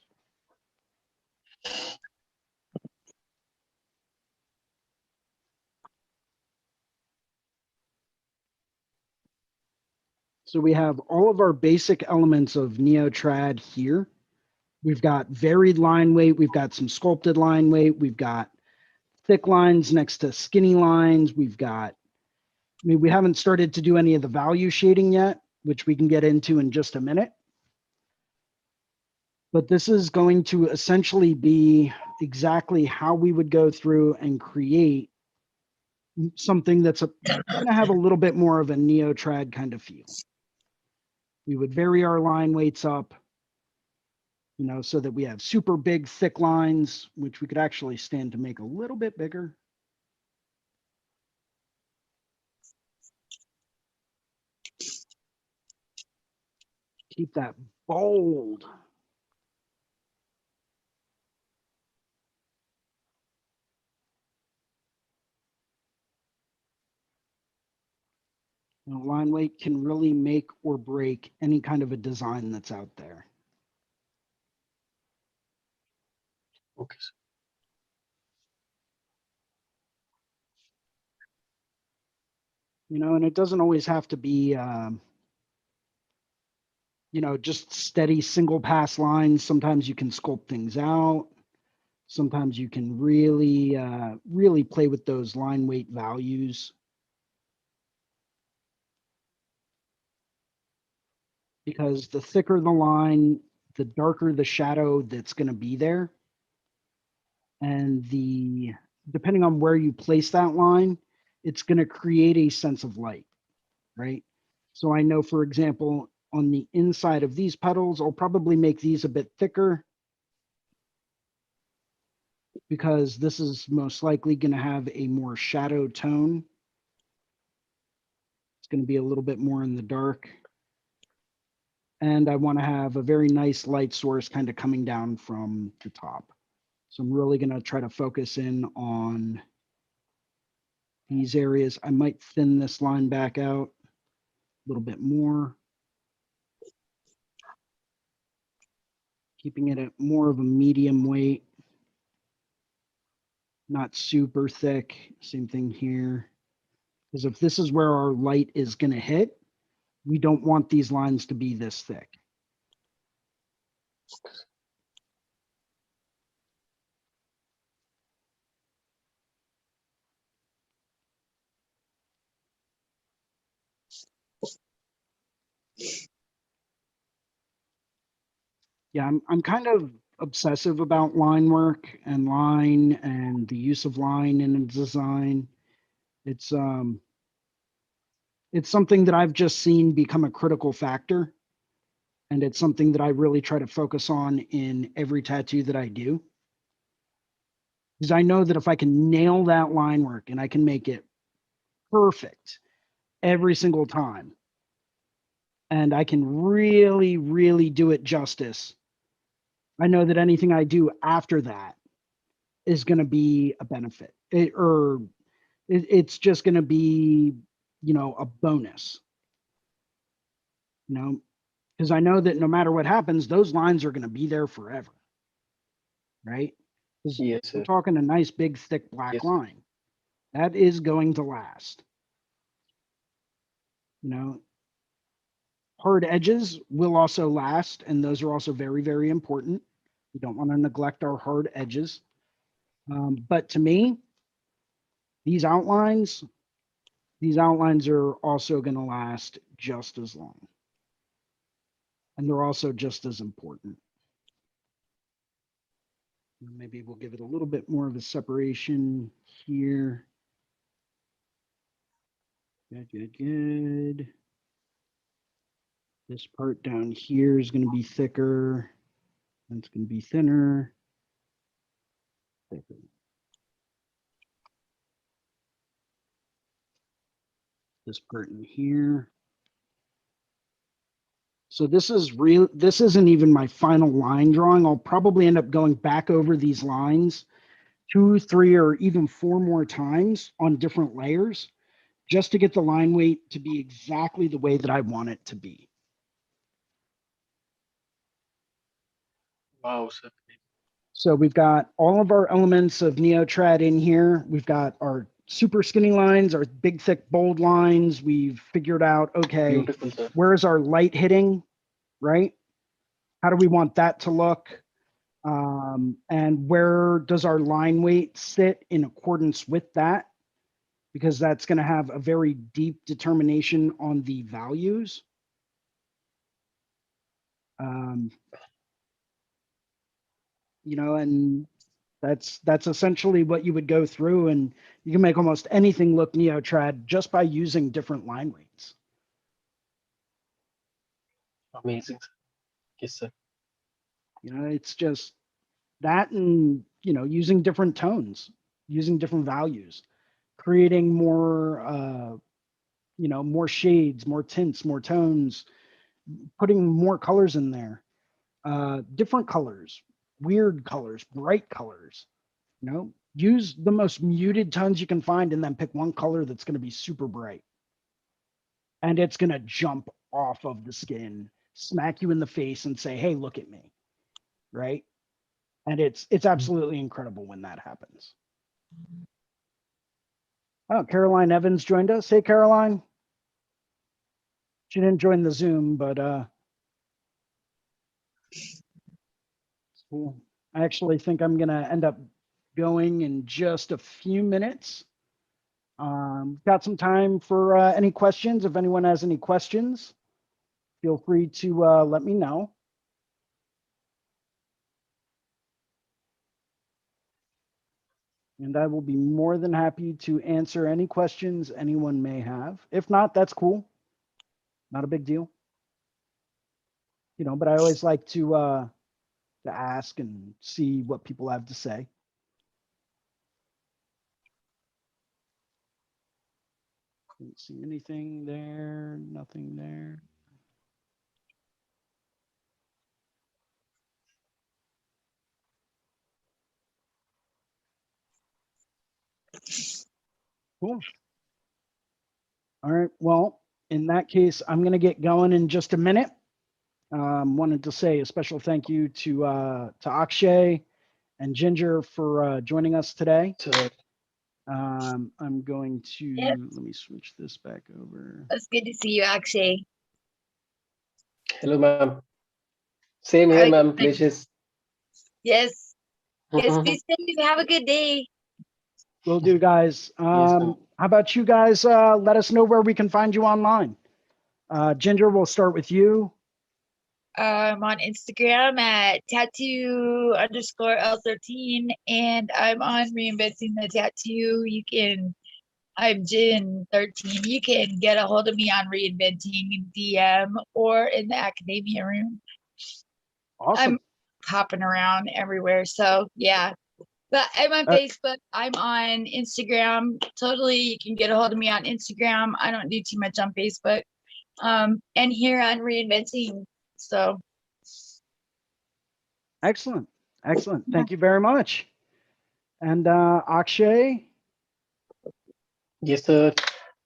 So we have all of our basic elements of Neotrad here. We've got varied line weight. We've got some sculpted line weight. We've got thick lines next to skinny lines. We haven't started to do any of the value shading yet, which we can get into in just a minute. But this is going to essentially be exactly how we would go through and create something that's going to have a little bit more of a Neotrad kind of feel. We would vary our line weights up, so that we have super big, thick lines, which we could actually stand to make a little bit bigger. Keep that bold. Line weight can really make or break any kind of a design that's out there. Okay. And it doesn't always have to be, just steady single pass lines. Sometimes you can sculpt things out. Sometimes you can really, really play with those line weight values. Because the thicker the line, the darker the shadow that's going to be there. And depending on where you place that line, it's going to create a sense of light, right? So I know, for example, on the inside of these petals, I'll probably make these a bit thicker, because this is most likely going to have a more shadow tone. It's going to be a little bit more in the dark. And I want to have a very nice light source kind of coming down from the top. So I'm really going to try to focus in on these areas. I might thin this line back out a little bit more, keeping it at more of a medium weight, not super thick. Same thing here. Because if this is where our light is going to hit, we don't want these lines to be this thick. Yeah, I'm kind of obsessive about line work and line and the use of line in a design. It's something that I've just seen become a critical factor, and it's something that I really try to focus on in every tattoo that I do. Because I know that if I can nail that line work and I can make it perfect every single time, and I can really, really do it justice, I know that anything I do after that is going to be a benefit, it's just going to be, a bonus, because I know that no matter what happens, those lines are going to be there forever, right? Because Yes, we're sir. talking a nice, big, thick black Yes. line that is going to last. Hard edges will also last, and those are also very, very important. We don't want to neglect our hard edges. But to me, these outlines are also going to last just as long. And they're also just as important. Maybe we'll give it a little bit more of a separation here. Good, good, good. This part down here is going to be thicker. That's going to be thinner. Thicker. This part in here. So this isn't even my final line drawing. I'll probably end up going back over these lines 2, 3, or even 4 more times on different layers just to get the line weight to be exactly the way that I want it to be. Wow, sir. So we've got all of our elements of NeoTrad in here. We've got our super skinny lines, our big, thick, bold lines. We've figured out, okay, Beautiful, sir. where's our light hitting, right? How do we want that to look? And where does our line weight sit in accordance with that? Because that's going to have a very deep determination on the values. And that's essentially what you would go through, and you can make almost anything look NeoTrad just by using different line weights. Amazing, sir. Yes, sir. It's just that, and using different tones, using different values, creating more more shades, more tints, more tones, putting more colors in there, different colors, weird colors, bright colors. Use the most muted tones you can find and then pick one color that's going to be super bright. And it's going to jump off of the skin, smack you in the face and say, hey, look at me. Right. And it's absolutely incredible when that happens. Oh, Caroline Evans joined us. Hey, Caroline. She didn't join the Zoom, but cool. I actually think I'm going to end up going in just a few minutes. Got some time for any questions. If anyone has any questions, feel free to let me know. And I will be more than happy to answer any questions anyone may have. If not, that's cool. Not a big deal. But I always like to ask and see what people have to say. Didn't see anything there, nothing there. Cool. All right. Well, in that case, I'm going to get going in just a minute. Wanted to say a special thank you to Akshay and Ginger for joining us today. Sure. I'm going to Yep. let me switch this back over. It's good to see you, Akshay. Hello, ma'am. Same Have here, a good ma'am. night. Pleasures. Yes. Yes, be safe. Have a good day. Will do, guys. ma'am. How about you guys? Let us know where we can find you online. Ginger, we'll start with you. I'm on Instagram at tattoo_L13, and I'm on Reinventing the Tattoo. I'm Jin13. You can get a hold of me on Reinventing DM or in the academia room. Awesome. I'm hopping around everywhere. So yeah. But I'm on Facebook. I'm on Instagram. Totally, you can get a hold of me on Instagram. I don't do too much on Facebook. And here on Reinventing. So Excellent. Excellent. Thank you very much. And Akshay. Yes, sir.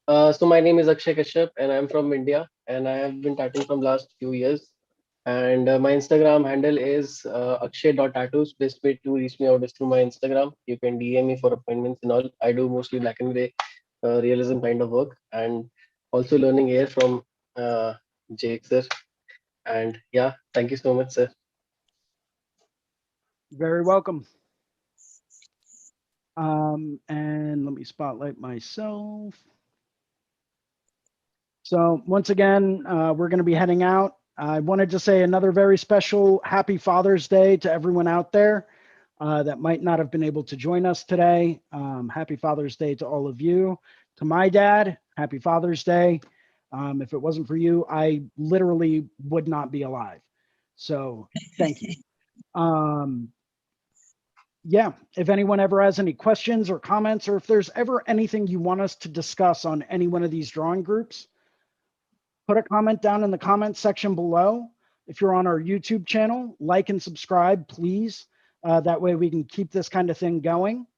So my name is Akshay Kashyap, and I'm from India, and I have been tattooing from last few years. And my Instagram handle is akshay.tattoos. Best way to reach me out is through my Instagram. You can DM me for appointments and all. I do mostly black and gray realism kind of work, and also learning here from Jake sir. And yeah, thank you so much, sir. Very welcome. And let me spotlight myself. So once again, we're going to be heading out. I wanted to say another very special happy Father's Day to everyone out there that might not have been able to join us today. Happy Father's Day to all of you. To my dad, happy Father's Day. If it wasn't for you, I literally would not be alive. So thank you. Yeah, if anyone ever has any questions or comments, or if there's ever anything you want us to discuss on any one of these drawing groups, put a comment down in the comment section below. If you're on our YouTube channel, like and subscribe, please. That way we can keep this kind of thing going.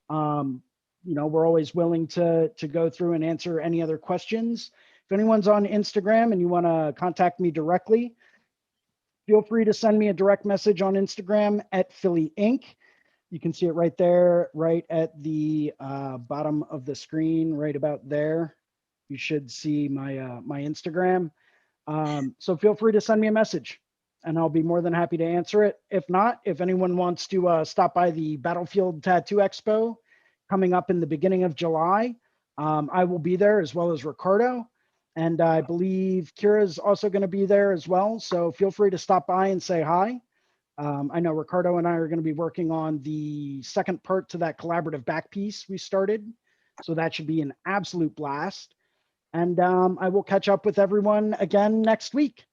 We're always willing to go through and answer any other questions. If anyone's on Instagram and you want to contact me directly, feel free to send me a direct message on Instagram at Philly Inc. You can see it right there, right at the bottom of the screen, right about there. You should see my my Instagram. So feel free to send me a message and I'll be more than happy to answer it. If not, if anyone wants to stop by the Battlefield Tattoo Expo coming up in the beginning of July, I will be there as well as Ricardo. And I believe Kira's also going to be there as well. So feel free to stop by and say hi. I know Ricardo and I are going to be working on the second part to that collaborative back piece we started. So that should be an absolute blast. And I will catch up with everyone again next week.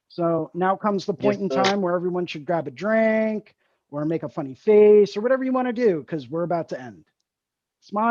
So now comes the point in time where everyone should grab a drink or make a funny face or whatever you want to do, because we're about to end. Smile.